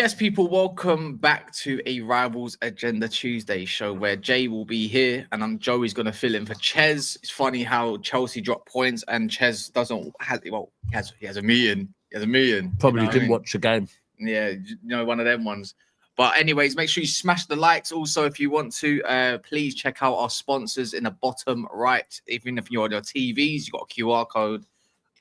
Yes, people, welcome back to a Rivals Agenda Tuesday show where Jay will be here and Joey's going to fill in for Ches. It's funny how Chelsea dropped points and Ches doesn't have, well, he has a million. He has a million. Probably didn't watch the game. Yeah, one of them ones. But anyways, make sure you smash the likes. Also, if you want to, please check out our sponsors in the bottom right. Even if you're on your TVs, you've got a QR code,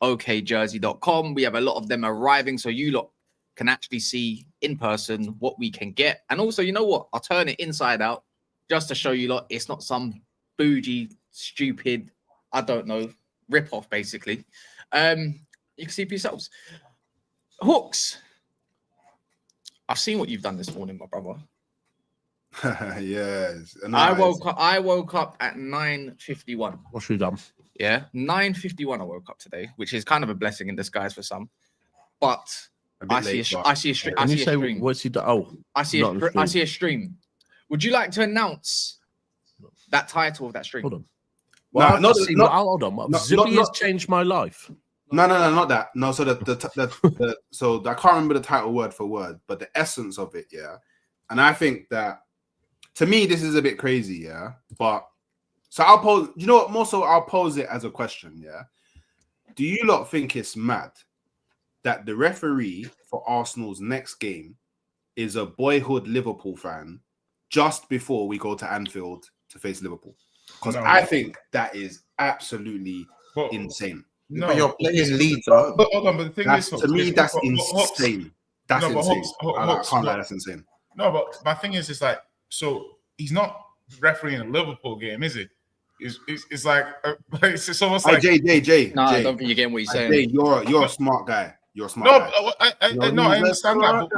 okjersey.com. We have a lot of them arriving, so you lot can actually see in person what we can get. And also, you know what? I'll turn it inside out just to show you lot it's not some bougie, stupid, I don't know, rip-off, basically. You can see for yourselves. Hooks. I've seen what you've done this morning, my brother. Yes. I woke up at 9:51. What's you done? Yeah, 9:51 I woke up today, which is kind of a blessing in disguise for some. But I see a stream. What's he done? Oh, I see a stream. Would you like to announce that title of that stream? Hold on. Well, hold on. Zippy has changed my life. No, not that. No, so so I can't remember the title word for word, but the essence of it, yeah. And I think that to me this is a bit crazy, yeah. But so I'll pose. You know what? More so, I'll pose it as a question, yeah. Do you lot think it's mad that the referee for Arsenal's next game is a boyhood Liverpool fan just before we go to Anfield to face Liverpool? Because I think that is absolutely insane. No, but you're playing Leeds, right? But hold on, but the thing is, to me, that's insane. That's insane. I can't lie, that's insane. No, but my thing is like, so he's not refereeing a Liverpool game, is he? It's like it's almost like Jay. No, I don't think you're getting what you're saying. Jay, you're a smart guy. You're a smart guy. I understand that.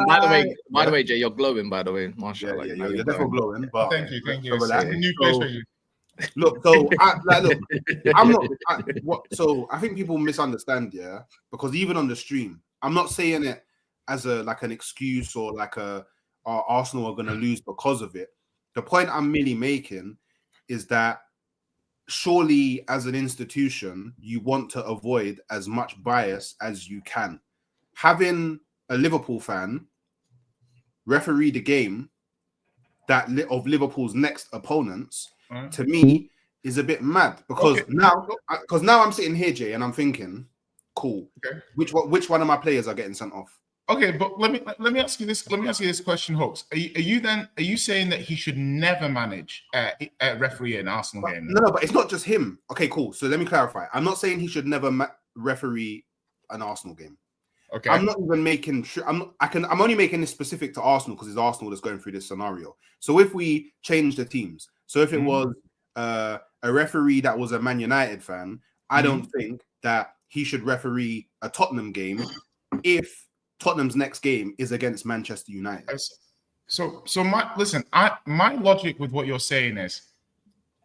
By the way, Jay, you're glowing. By the way, Marshall, yeah, you're definitely glowing. But thank you. It's a new place for you. Look, so I'm not. So I think people misunderstand, yeah, because even on the stream, I'm not saying it as an excuse or Arsenal are going to lose because of it. The point I'm merely making is that surely, as an institution, you want to avoid as much bias as you can. Having a Liverpool fan referee the game of Liverpool's next opponents. To me, is a bit mad because now I'm sitting here, Jay, and I'm thinking, cool. Okay. Which one of my players are getting sent off? Okay, but let me ask you this. Let me ask you this question, Hooks. Are you saying that he should never manage a referee an Arsenal game? No, but it's not just him. Okay, cool. So let me clarify. I'm not saying he should never referee an Arsenal game. Okay. I'm not even making sure. I'm only making this specific to Arsenal because it's Arsenal that's going through this scenario. So if we change the teams. So if it was a referee that was a Man United fan, I don't think that he should referee a Tottenham game if Tottenham's next game is against Manchester United. So my logic with what you're saying is,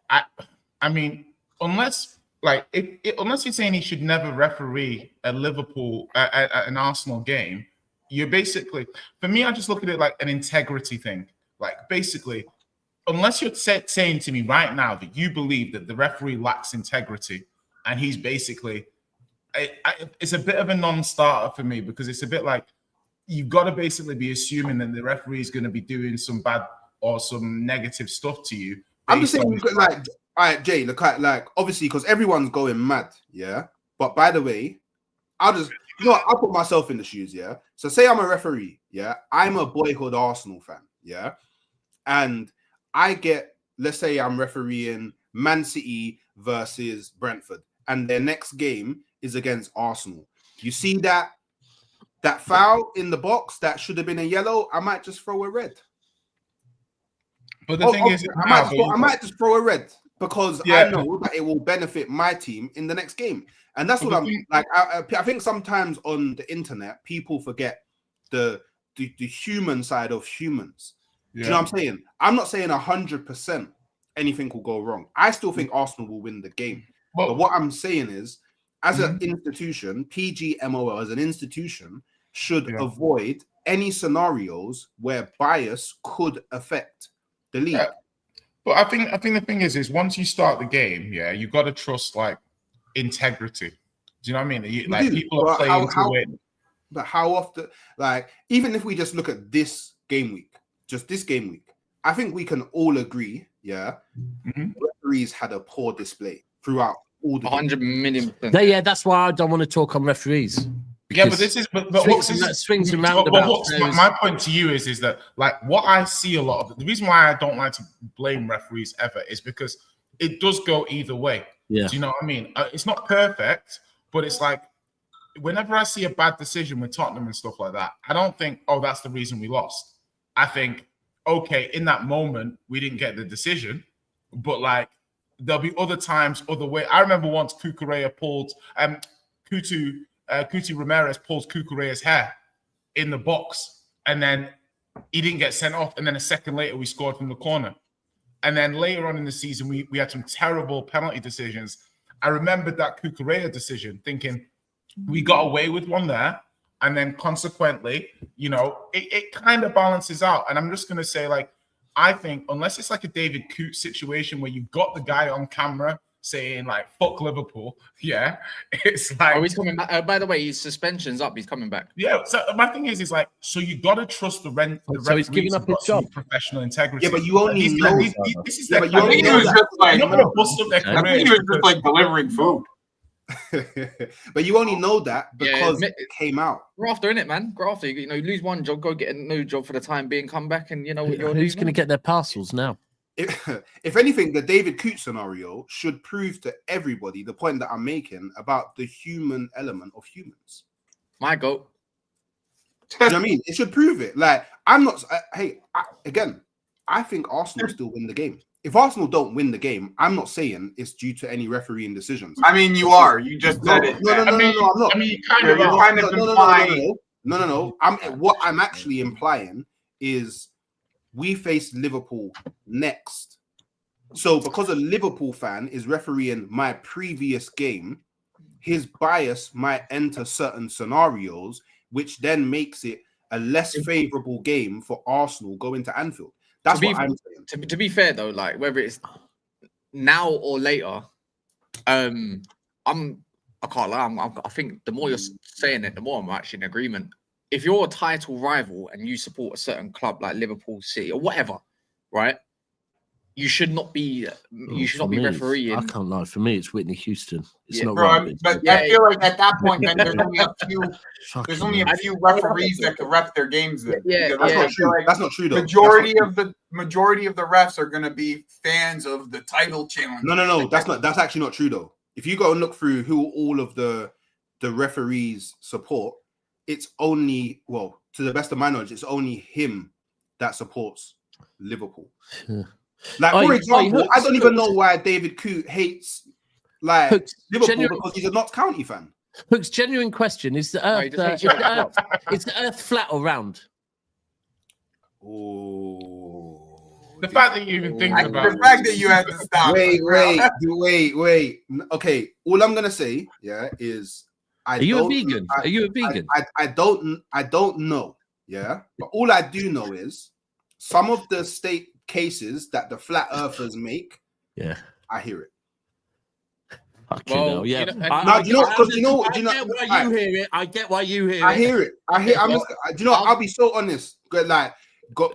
I mean, unless you're saying he should never referee a Liverpool an Arsenal game, you're basically, for me, I just look at it like an integrity thing. Like basically, unless you're saying to me right now that you believe that the referee lacks integrity and he's basically, it's a bit of a non-starter for me because it's a bit like you've got to basically be assuming that the referee is going to be doing some bad or some negative stuff to you. I'm just saying, all right, Jay, look, obviously, because everyone's going mad, yeah? But by the way, I'll put myself in the shoes, yeah? So say I'm a referee, yeah? I'm a boyhood Arsenal fan, yeah? And I get, let's say I'm refereeing Man City versus Brentford, and their next game is against Arsenal. You see that foul in the box that should have been a yellow, I might just throw a red. But the thing is, I might just throw a red because I know that it will benefit my team in the next game. And that's what I'm like. I think sometimes on the internet, people forget the human side of humans. Do you know what I'm saying? I'm not saying 100% anything will go wrong. I still think Arsenal will win the game. But what I'm saying is, as an institution, PGMOL as an institution should avoid any scenarios where bias could affect the league. Yeah. But I think the thing is once you start the game, you've got to trust integrity. Do you know what I mean? People are playing to win. But how often, like, even if we just look at this game week, I think we can all agree, referees had a poor display throughout all the 100 million. Yeah, that's why I don't want to talk on referees. Yeah, but this is swings and roundabouts. My point to you is that, like, what I see a lot of the reason why I don't like to blame referees ever is because it does go either way. Yeah. Do you know what I mean? It's not perfect, but it's like whenever I see a bad decision with Tottenham and stuff like that, I don't think, oh, that's the reason we lost. I think, okay, in that moment we didn't get the decision, but like there'll be other times, other way. I remember once Cucurella pulled Cuti Ramirez pulls Cucurella's hair in the box, and then he didn't get sent off. And then a second later, we scored from the corner. And then later on in the season, we had some terrible penalty decisions. I remembered that Cucurella decision, thinking we got away with one there. And then consequently, you know, it kind of balances out. And I'm just going to say, like, I think unless it's like a David Coote situation where you've got the guy on camera saying like "fuck Liverpool," it's like, oh, he's coming back. By the way, his suspension's up. He's coming back. Yeah. So my thing is like, so you got to trust the rent. So he's giving up his job, professional integrity. Yeah, but you only know. This is yeah, like, but you only know that. Like, you're not going to bust up their career. I think he was just like delivering food. But you only know that because it came out. Grafter, innit, man? Grafter. You know, you lose one job, go get a new job for the time being, come back, and you know what you're who's going to get their parcels now? If anything, the David Coote scenario should prove to everybody the point that I'm making about the human element of humans. My goat. Do you know what I mean? It should prove it. Like, I'm not. I think Arsenal still win the game. If Arsenal don't win the game, I'm not saying it's due to any refereeing decisions. I mean, you are. You just said it. No, I'm not. I mean, You're kind of implying. No. What I'm actually implying is we face Liverpool next. So because a Liverpool fan is refereeing my previous game, his bias might enter certain scenarios, which then makes it a less favorable game for Arsenal going to Anfield. That's what I'm saying. To be fair though, like whether it's now or later, I can't lie. I think the more you're saying it, the more I'm actually in agreement. If you're a title rival and you support a certain club like Liverpool, City, or whatever, right? You should not be. You should not be refereeing. I can't lie. For me, it's Whitney Houston. It's not bro, right. But I feel like at that point, then there's only a few. There's only a few referees that can ref their games. Then. That's not true. Like that's not true though. Majority of the refs are going to be fans of the title challenge. No. That's actually not true though. If you go and look through who all of the referees support, it's only, well, to the best of my knowledge, it's only him that supports Liverpool. Like, for example, I don't even know why David Coote hates like Liverpool because he's a Notts County fan. Hook's genuine question: is the Earth flat or round? Oh, the fact that you even think about the fact that you had to stop. Wait. Okay, all I'm gonna say, is. Are you a vegan? I don't know. Yeah, but all I do know is some of the state cases that the flat earthers make. Yeah, I hear it. Well, yeah. I get why you hear it. I hear it. I'll be so honest. Like, go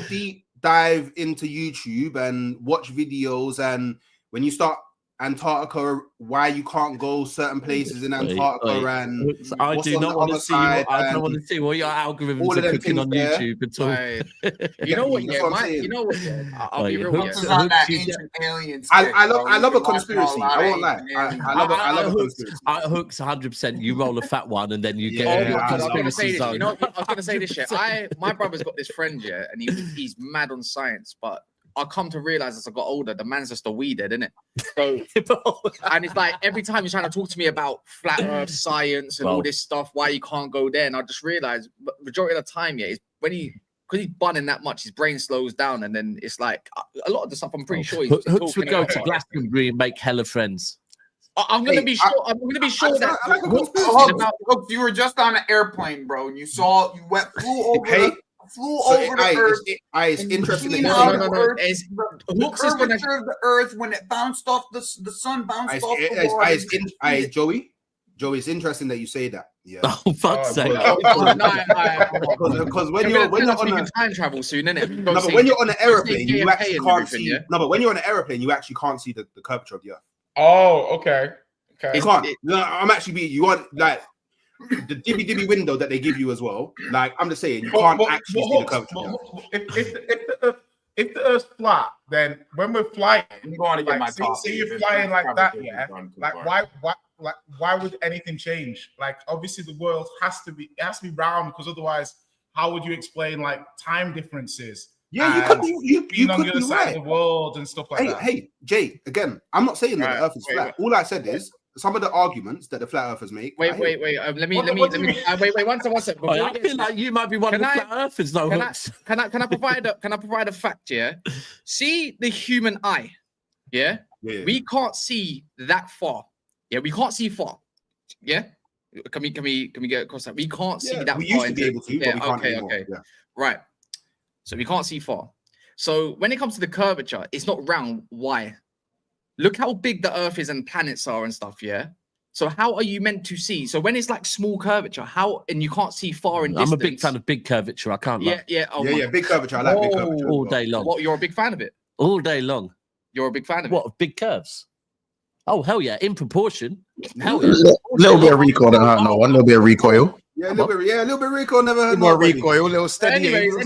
deep dive into YouTube and watch videos, and when you start Antarctica, why you can't go certain places in Antarctica, and I don't want to see what your algorithms are cooking on YouTube at all. You know what? I'll be real. I love a conspiracy. I won't lie. I love a conspiracy. Hooks 100%. You roll a fat one and then you get a conspiracy zone. You know, I was gonna say this shit. My brother's got this friend, and he's mad on science, but I come to realize as I got older, the man's just a weedhead, isn't it? So, and it's like every time he's trying to talk to me about flat Earth science and all this stuff, why you can't go there, and I just realized majority of the time, is when because he's bunning that much, his brain slows down, and then it's like a lot of the stuff. I'm pretty sure he's Hooks would go to Glastonbury and make hella friends. I'm gonna be sure that Hooks, you were just on an airplane, bro, and you flew over. Flew over the Earth. It's interesting. The curvature of the Earth when it bounced off the sun bounced off the water. Joey, Joe, it's interesting that you say that. Yeah. Oh, fuck's sake. Because when you're on a time travel soon, innit? No, but when you're on an aeroplane, you actually can't see. Yeah? No, but when you're on an aeroplane, you actually can't see the curvature of the Earth. Oh, okay. You can't. No, I'm actually being. You want like the dibby window that they give you as well. Like I'm just saying, you can't actually see the curvature. If the Earth's flat, then when we're flying, I'm going to get my say you're flying like that, yeah. Like why would anything change? Like obviously the world has to be round, because otherwise, how would you explain like time differences? Yeah, you could you on could the other be side right. of the world and stuff like that. Hey, Jay. Again, I'm not saying that the Earth is flat. All I said is some of the arguments that the flat earthers make. Wait. Let me. Wait. One second. I feel like you might be one of the flat earthers, though. Can I provide a fact? Yeah. See the human eye. Yeah. We can't see that far. Yeah, we can't see far. Yeah. Can we get across that? We can't see that far. We used to be able to, but we can't anymore. Okay. Yeah. Right. So we can't see far. So when it comes to the curvature, it's not round. Why? Look how big the Earth is and planets are and stuff, yeah? So how are you meant to see? So when it's like small curvature, and you can't see far in distance. I'm a big fan of big curvature. I can't lie. Yeah. Big curvature. I like big curvature. All day long. What, you're a big fan of it? All day long. You're a big fan of what, it? of big curves? Oh, hell yeah. In proportion. Hell yeah. A little bit of recoil. No, one little bit of recoil. Yeah, a little bit recoil. Never heard more recoil. A little steady aim. More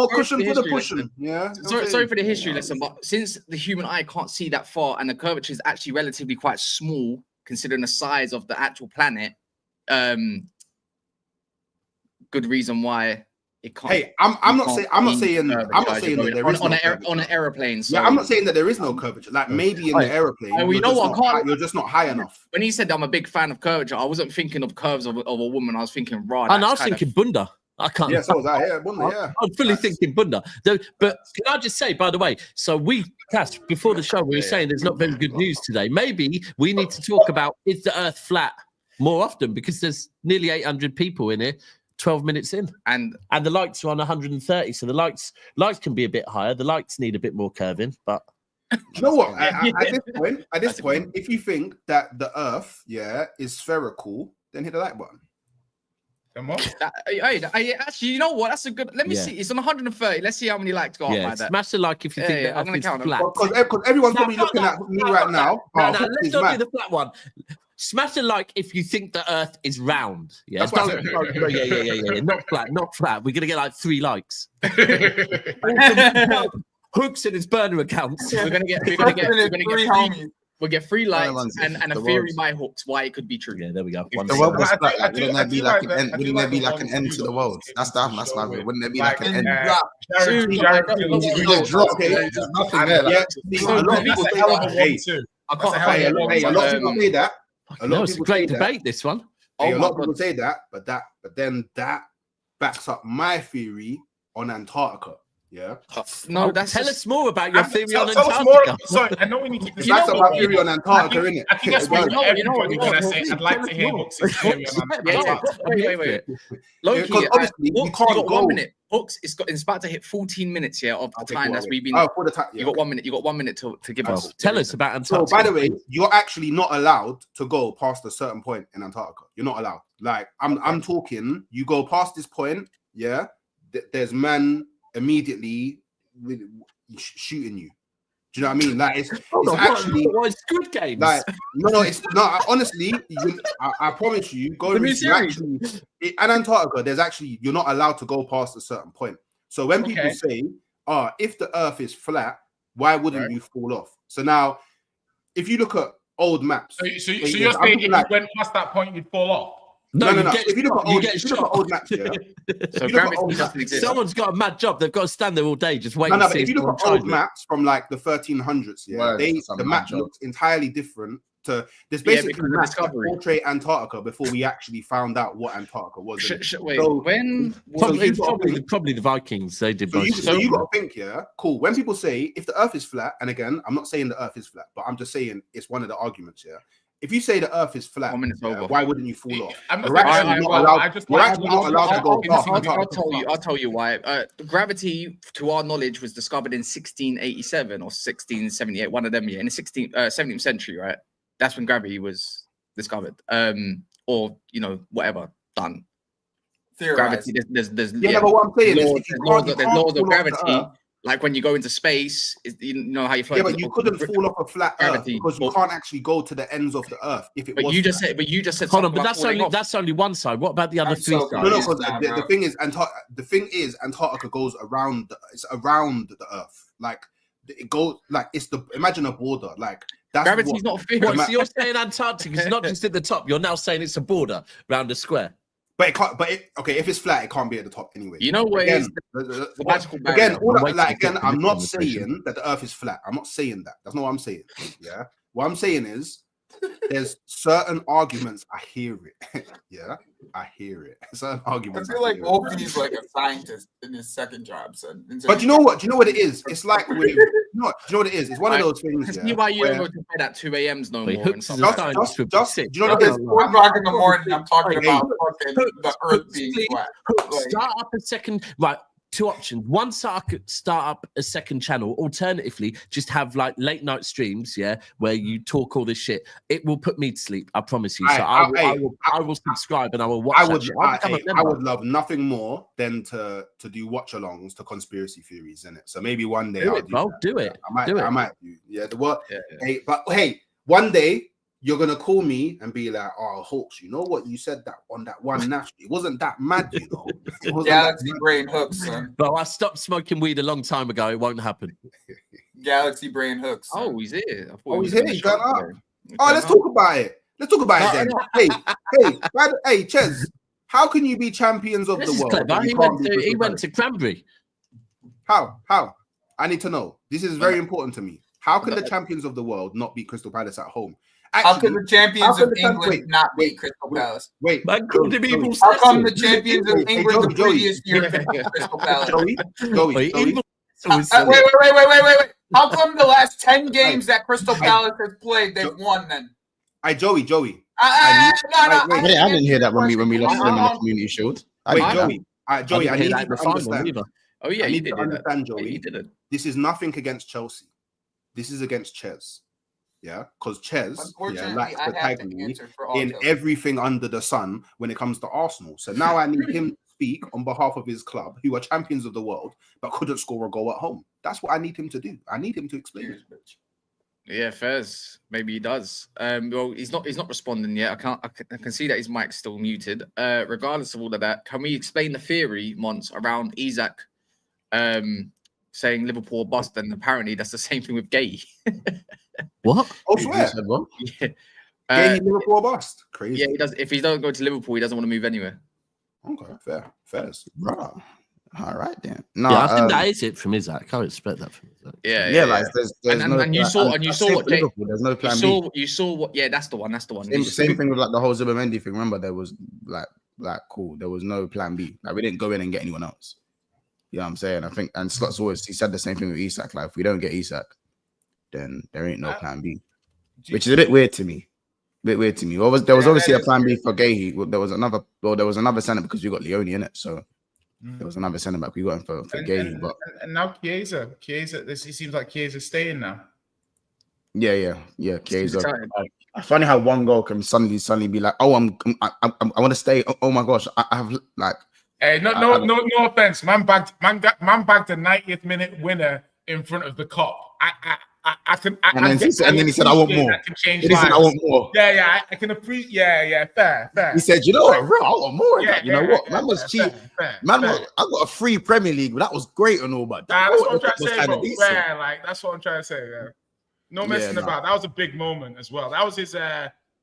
cushion for the pushing. Yeah. Sorry for the history lesson, but since the human eye can't see that far and the curvature is actually relatively quite small considering the size of the actual planet, good reason why it can't. Hey, I'm not saying that there is on an aeroplane. So. Yeah, I'm not saying that there is no curvature. Like maybe in the aeroplane, you're just not high enough. When he said I'm a big fan of curvature, I wasn't thinking of curves of a woman. I was thinking raw. And I was thinking bunda. I can't. Yeah, so was I. Yeah, bunda. Yeah. I'm fully thinking bunda. But can I just say, by the way, so Cass, before the show, we were saying there's not very good news today. Maybe we need to talk about, is the Earth flat more often, because there's nearly 800 people in here. 12 minutes in, and the lights are on 130, so the lights can be a bit higher. The lights need a bit more curving, but you know what? At this point, if you think that the Earth, is spherical, then hit the like button. Actually, you know what? That's a good. Let me see. It's on 130. Let's see how many likes go up by that. Smash the like if you think that Earth is flat. Because everyone's probably looking at me right now. Let's not do the flat one. Smash a like if you think the Earth is round. Yeah, yeah. Not flat. We're gonna get like 3 likes. Hooks in his burner accounts. We're gonna get 3 likes and a theory by Hooks why it could be true. Yeah, there we go. The world was flat, like, wouldn't there be like an end to the world? That's my view. Wouldn't there be like an end? You just drop it. Nothing there. A lot of people say that. It's a great debate, this one. A lot of people say that, but then that backs up my theory on Antarctica. Yeah. No, tell us more about your theory on Antarctica. Sorry, I know we need to. That's about theory on Antarctica, isn't it? I think that's what everybody when I say I'd like to hear Hooks' theory on Antarctica. Wait. Loki, obviously, you can't go. 1 minute. Hooks, it's about to hit 14 minutes here of the time that's we've been. Oh, for the time. You got 1 minute. You got 1 minute to give us. Tell us about Antarctica. So, by the way, you're actually not allowed to go past a certain point in Antarctica. You're not allowed. Like I'm talking. You go past this point, yeah. There's man immediately shooting you. Do you know what I mean? Like it's actually Squid Games. Like no, it's not. Honestly, I promise you, go and actually in Antarctica. There's actually you're not allowed to go past a certain point. So when people say, if the Earth is flat, why wouldn't you fall off? So now, if you look at old maps, so you're saying if you went past that point, you'd fall off. No. If you look at old maps, someone's got a mad job. They've got to stand there all day just waiting. But if you look at old maps from like the 1300s, the map looks entirely different. There's basically maps that portray Antarctica before we actually found out what Antarctica was. Probably the Vikings. They did. So you got to think, cool. When people say if the Earth is flat, and again, I'm not saying the Earth is flat, but I'm just saying it's one of the arguments. If you say the Earth is flat, why wouldn't you fall off? You're actually not allowed to go past Antarctica. I'll tell you why. Gravity, to our knowledge, was discovered in 1687 or 1678, one of them, in the 17th century, right? That's when gravity was discovered. Or whatever done. Gravity. There's but what I'm saying is, if you there's laws of gravity. Earth, Like when you go into space, you know how you fly. Yeah, but you couldn't fall off a flat Earth because you can't actually go to the ends of the Earth if it was. But you just said. Hold on, but that's only one side. What about the other three sides? No, because the thing is, Antarctica goes around. It's around the Earth. Like it goes like imagine a border. Like that's gravity's not a theory. So you're saying Antarctica is not just at the top. You're now saying it's a border around a square. But it can't. Okay, if it's flat, it can't be at the top anyway. You know what? Again, I'm not saying that the Earth is flat. I'm not saying that. That's not what I'm saying. Yeah. What I'm saying is, there's certain arguments. I hear it. Yeah, I hear it. Certain arguments. I feel like Opie's like a scientist in his second job. So but you know what? Do you know what it is? It's like with, do you know what it is? It's one of those things. See why you don't go to bed at 2 a.m. no more. Do you know what it is? 4 o'clock in the morning. I'm talking about the Earth being flat. Start up a second. Right. Two options. One, start up a second channel. Alternatively, just have like late night streams, where you talk all this shit. It will put me to sleep. I promise you. So I will subscribe and I will watch. I would love nothing more than to do watch-alongs to conspiracy theories in it. So maybe one day I'll do it. I might do. Yeah. Hey, but hey, one day you're gonna call me and be like, "Oh, Hawks, you know what? You said that on that one national. It wasn't that mad, you know." Galaxy brain hooks, son. Bro, I stopped smoking weed a long time ago. It won't happen. Galaxy brain hooks. Son. Oh, he's here. He's here. He's going up. Let's talk about it. Then. Hey, Ches, how can you be champions of the world? He went to Cranberry. How? I need to know. This is very important to me. How can the champions of the world not beat Crystal Palace at home? Actually, how can the champions of England not beat Crystal Palace? Wait. How come the champions of England the previous year beat Crystal Palace? Joey. Wait. How come the last 10 games that Crystal Palace has played, they've won then? Joey. I didn't hear that when we lost them in the Community Shield. Joey, I need you to understand. Oh yeah, you did understand, Joey. You did it. This is nothing against Chelsea. This is against Ches. Yeah, because Ches likes to tag me in everything under the sun when it comes to Arsenal. So now I need him to speak on behalf of his club, who are champions of the world, but couldn't score a goal at home. That's what I need him to do. I need him to explain this, bitch. Yeah, Fez. Maybe he does. Well, he's not responding yet. I can see that his mic's still muted. Regardless of all of that, can we explain the theory, Mons, around Isak saying Liverpool bust, and apparently that's the same thing with Guehi. What? I swear. What? Yeah. Guehi Liverpool bust. Crazy. Yeah, he does. If he doesn't go to Liverpool, he doesn't want to move anywhere. Okay, fair. Bro. All right then. No, I think that is it from Isak. I would expect that from Isak. Yeah. Like there's you saw what there's no plan B. You saw what? Yeah, that's the one. Same thing with like the whole Zubimendi thing. Remember, there was like cool. There was no plan B. Like we didn't go in and get anyone else. You know what I'm saying? I think, and Slot's he said the same thing with Isak. Like, if we don't get Isak, then there ain't no plan B, which is a bit weird to me. There was obviously a plan B for Guehi. There was another centre because we got Leone in it. So there was another centre back we got him for Guehi. And now Chiesa, it seems like Chiesa's staying now. Yeah. Chiesa. Funny how one goal can suddenly be like, oh, I want to stay. Oh my gosh, I have like. Hey, no offense. Man bagged a 90th minute winner in front of the cop. And then he said, I want more. He said, I want more. Yeah, I can appreciate. Yeah, fair. He said, you know what, bro, I want more. You know what? Man was cheap. Man, I got a free Premier League, but that was great and all, but that's what I'm trying to say, bro. Yeah, like that's what I'm trying to say. Yeah. No messing about. That was a big moment as well. That was his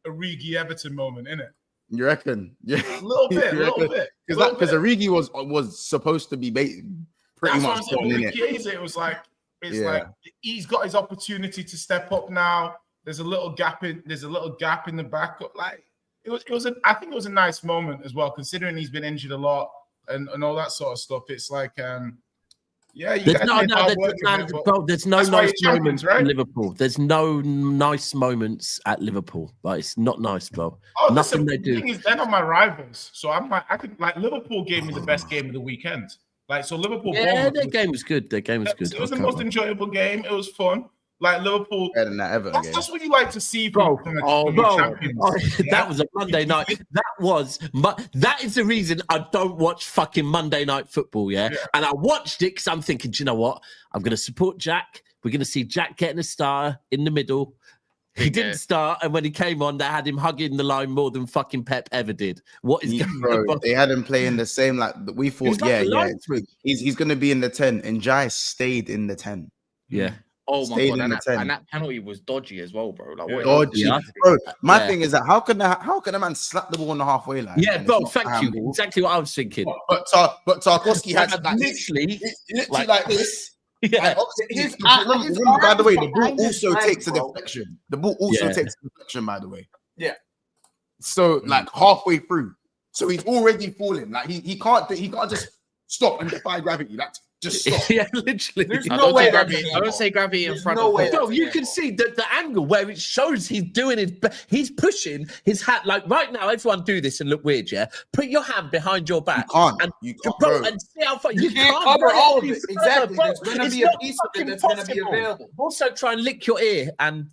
Origi Everton moment, innit? You reckon? Yeah, a little bit. Because Origi was supposed to be pretty much in it. It was like like he's got his opportunity to step up now. There's a little gap in the back. Like I think it was a nice moment as well, considering he's been injured a lot and all that sort of stuff. It's like there's no nice moments at Liverpool. There's no nice moments at Liverpool, but it's not nice, bro. Nothing they do. They're not my rivals, so I'm like, Liverpool gave me the best game of the weekend. Like, so Liverpool. Yeah, their game was good. It was the most enjoyable game. It was fun. Like Liverpool, Better than that ever again. that's what you like to see Bro, from a champions. that was a Monday night. That is the reason I don't watch fucking Monday night football, yeah? And I watched it because I'm thinking, do you know what? I'm going to support Jack. We're going to see Jack getting a star in the middle. He didn't start, and when he came on, they had him hugging the line more than fucking Pep ever did. What is going on? They had him playing the same, like we thought, like he's going to be in the 10, and Jai stayed in the 10. Yeah. Oh my Stayed god, in the 10. and that penalty was dodgy as well, bro. Like, what Dodgy. Yeah. Bro, my thing is that how can a man slap the ball on the halfway line? Yeah, and bro, it's not thank you. handball? Exactly what I was thinking. But Tarkowski had like literally like this. Yeah. Remember, by the way, the ball behind his also leg, takes a bro. deflection. The ball also Yeah. takes a deflection, by the way. Yeah. So like halfway through, so he's already falling. Like he can't just stop and defy gravity. Like just stop. Yeah, literally. There's I no don't way say that's gravity. I handball. don't say gravity in There's front no of way goal. that's Bro, you can see the angle where it shows he's doing he's pushing his hat. Like right now, everyone do this and look weird, yeah? Put your hand behind your back. You can't, Bro, bro. and see how far You can't cover bro, all of any it. further, Exactly. bro. There's going to It's be a not piece of it fucking that's going to be possible. available. Also, try and lick your ear and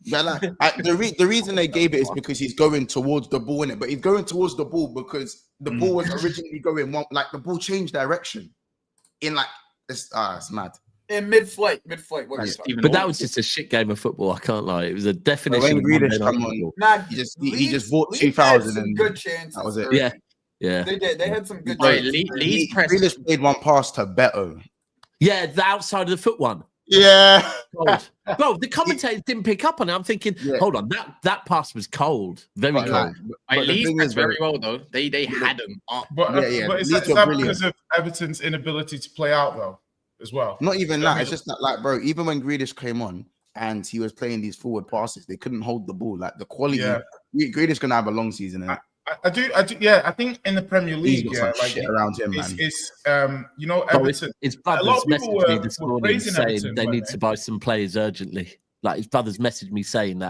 Yeah, like, the reason they gave it is because he's going towards the ball in it, but he's going towards the ball because the ball was originally going one, like the ball changed direction in like it's mad. In mid-flight. What are you talking but that was just a shit game of football. I can't lie. It was a definition. When of Grealish Monday night come on, football. Nah, he just bought Leeds 2,000 had some and good chances. that was it. early. Yeah. They did. They had some good Right, chances. Leeds pressed. Grealish played one pass to Beto. Yeah, the outside of the foot one. Yeah, Cold. Bro, the commentators didn't pick up on it. I'm thinking, hold on, that pass was cold, very but, cold. but the Leeds thing pressed is, very well though. They had them up. But is Leeds that were brilliant. because of Everton's inability to play out though, as well? Not even that. It's just that, like, bro, even when Grealish came on and he was playing these forward passes, they couldn't hold the ball. Like the quality, Grealish gonna have a long season. I do. Yeah, I think in the Premier League, He's got some shit around him, man. it's you know, Everton. His a lot brothers of people messaged me were this morning praising saying Everton, they weren't need to buy some players urgently. Like his brothers messaged me saying,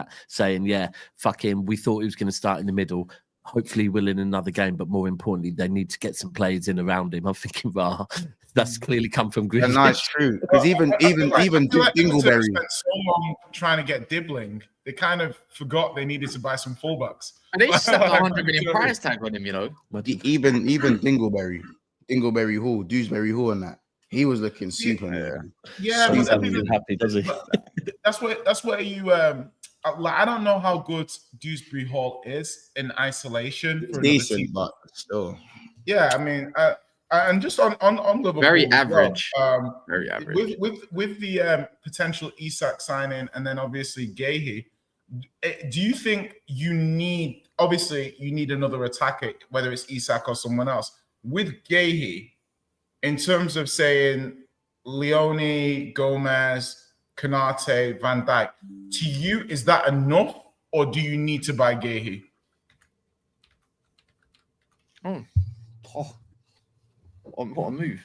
yeah, fuck him. We thought he was going to start in the middle. Hopefully, we'll in another game. But more importantly, they need to get some players in around him. I'm thinking, rah, that's clearly come from Grealish. And that's true because even Dingleberry spent so long trying to get Dibbling, they kind of forgot they needed to buy some fullbacks. And they slapped a 100 million price tag on him, you know. even Dingleberry Hall, Dewsbury Hall, and that he was looking super there. Yeah, He's but not happy, does he? that's where you like. I don't know how good Dewsbury Hall is in isolation. For Decent, but still. Yeah, I mean, and just on Liverpool, Very as well, average. Very average. With the potential Isak signing, and then obviously Guehi. Do you think you need another attacker, whether it's Isak or someone else, with Guehi, in terms of saying Leone, Gomez, Konate, Van Dijk? To you, is that enough, or do you need to buy Guehi? What a move.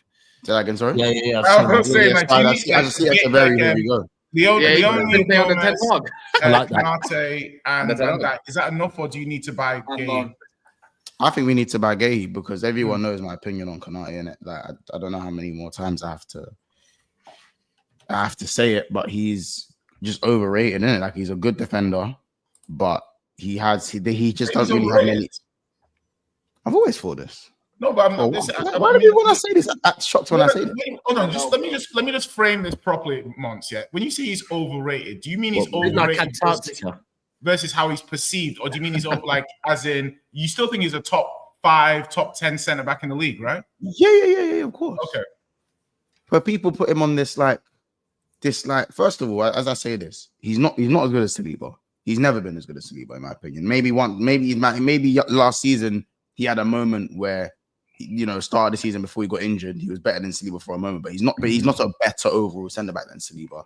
Say that again, sorry. Yeah. I was saying, like, I you need, see that's a very like, here we go. Leone, Yeah, Leone, play on the 10 Gomez, mark. I like that. Konate, and That's Van another. Dijk. Is that enough, or do you need to buy Guehi? I think we need to buy Guehi because everyone knows my opinion on Konate, innit? Like I don't know how many more times I have to say it, but he's just overrated, innit? Like he's a good defender, but he just doesn't really have many. I've always thought this. No, but I'm Oh, not. why do people when I say this? I'm shocked when I say this. Hold on, let me just frame this properly, Mons. Yeah, when you say he's overrated, do you mean he's Like overrated Antarctica. versus how he's perceived, or do you mean he's over, like as in you still think he's a top 5, top 10 centre back in the league, right? Yeah, of course. Okay. But people put him on this like. First of all, as I say this, he's not as good as Saliba. He's never been as good as Saliba, in my opinion. Maybe last season he had a moment where, start of the season before he got injured, he was better than Saliba for a moment, but he's not a better overall centre back than Saliba.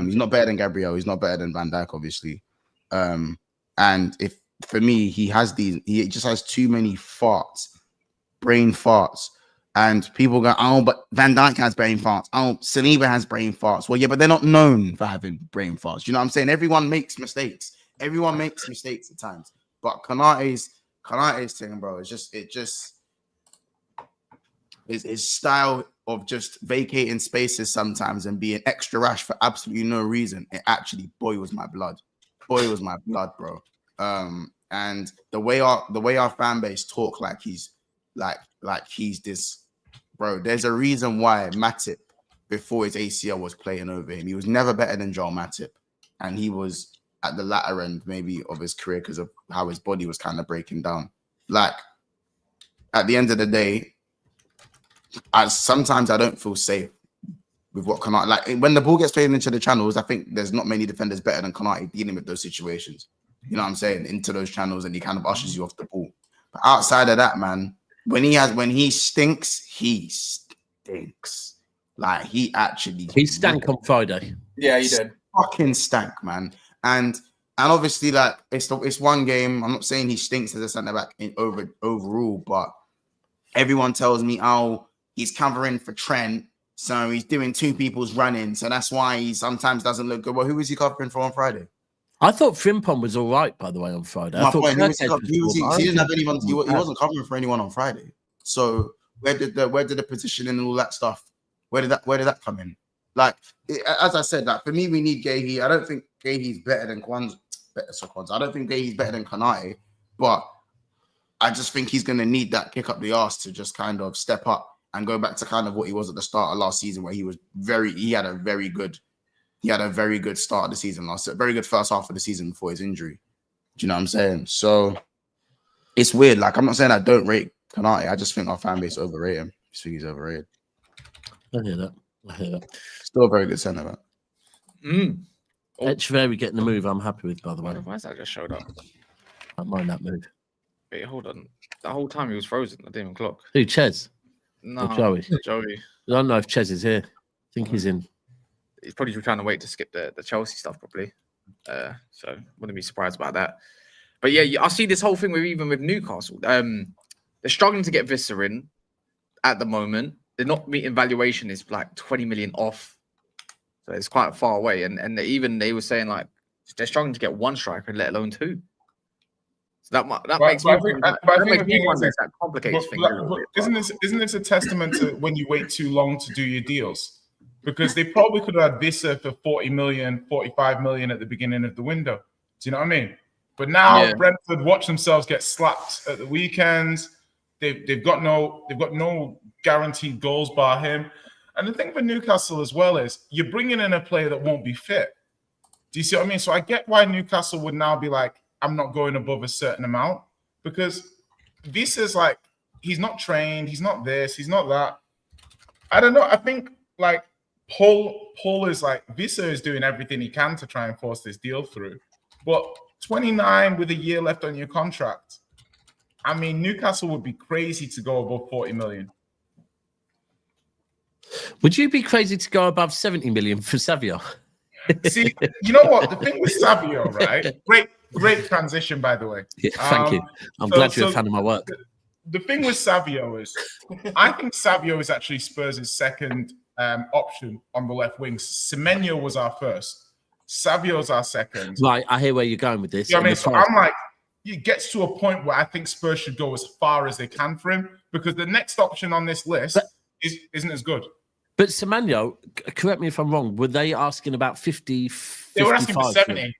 He's not better than Gabriel. He's not better than Van Dijk, obviously. And if for me, he just has too many brain farts. And people go, oh, but Van Dijk has brain farts. Oh, Saliba has brain farts. Well, yeah, but they're not known for having brain farts. You know what I'm saying? Everyone makes mistakes. Everyone makes mistakes at times. But Konate's thing, bro, his style of just vacating spaces sometimes and being extra rash for absolutely no reason, it actually boils my blood. Boils my blood, bro. And the way our fan base talk like he's this, bro. There's a reason why Matip, before his ACL, was playing over him. He was never better than Joel Matip, and he was at the latter end maybe of his career because of how his body was kind of breaking down. Like, at the end of the day, sometimes I don't feel safe with what Konate, like when the ball gets played into the channels, I think there's not many defenders better than Konate dealing with those situations. You know what I'm saying? Into those channels, and he kind of ushers you off the ball. But outside of that, man, when he stinks, he stinks. Like, he stank on Friday. Yeah, he did. Fucking stank, man. And obviously, like, it's one game. I'm not saying he stinks as a centre back overall, but everyone tells me, oh, he's covering for Trent, so he's doing two people's running, so that's why he sometimes doesn't look good. Well, who was he covering for on Friday? I thought Frimpong was all right, by the way, on Friday. He didn't have anyone. He wasn't covering for anyone on Friday. So where did the positioning and all that stuff? Where did that come in? Like, as I said, like, for me, we need Guehi. I don't think Guehi's better than Kwanzaa. I don't think Guehi's better than Konate, but I just think he's going to need that kick up the arse to just kind of step up and go back to kind of what he was at the start of last season, where he had a very good start of the season last year, very good first half of the season before his injury. Do you know what I'm saying? So it's weird. Like, I'm not saying I don't rate Konate. I just think our fan base overrate him. I just think he's overrated. I hear that. Still a very good centre back. Echeverri getting the move I'm happy with, by the way. Why has that just showed up? I don't mind that move. Wait, hold on. The whole time he was frozen. I didn't even clock. Who, Ches? No, Or Joey? Joey. I don't know if Ches is here. I think he's in. He's probably trying to wait to skip the Chelsea stuff, probably. So wouldn't be surprised about that. But yeah, I see this whole thing even with Newcastle. They're struggling to get Visser in at the moment. They're not meeting valuation is like 20 million off. So it's quite far away. And they were saying, like, they're struggling to get one striker, let alone two. So that makes me think that complicates things a little bit. Isn't this a testament to when you wait too long to do your deals? Because they probably could have had Visser for 40 million, 45 million at the beginning of the window. Do you know what I mean? But now Brentford watch themselves get slapped at the weekends. They've got no guaranteed goals bar him. And the thing for Newcastle as well is you're bringing in a player that won't be fit. Do you see what I mean? So I get why Newcastle would now be like, I'm not going above a certain amount, because this is like, he's not trained, he's not this, he's not that. I don't know. I think like Paul is like, Visser is doing everything he can to try and force this deal through. But 29 with a year left on your contract, I mean, Newcastle would be crazy to go above 40 million. Would you be crazy to go above 70 million for Savio? See, you know what? The thing with Savio, right? Great transition, by the way. Yeah, thank you. I'm glad you're a fan of my work. The thing with Savio is, I think Savio is actually Spurs' second option on the left wing. Semenyo was our first. Savio's our second. Right, I hear where you're going with this. You know what I mean? So I'm like, it gets to a point where I think Spurs should go as far as they can for him, because the next option on this list isn't as good. But Semenyo, correct me if I'm wrong, were they asking about 50? They were asking for 70.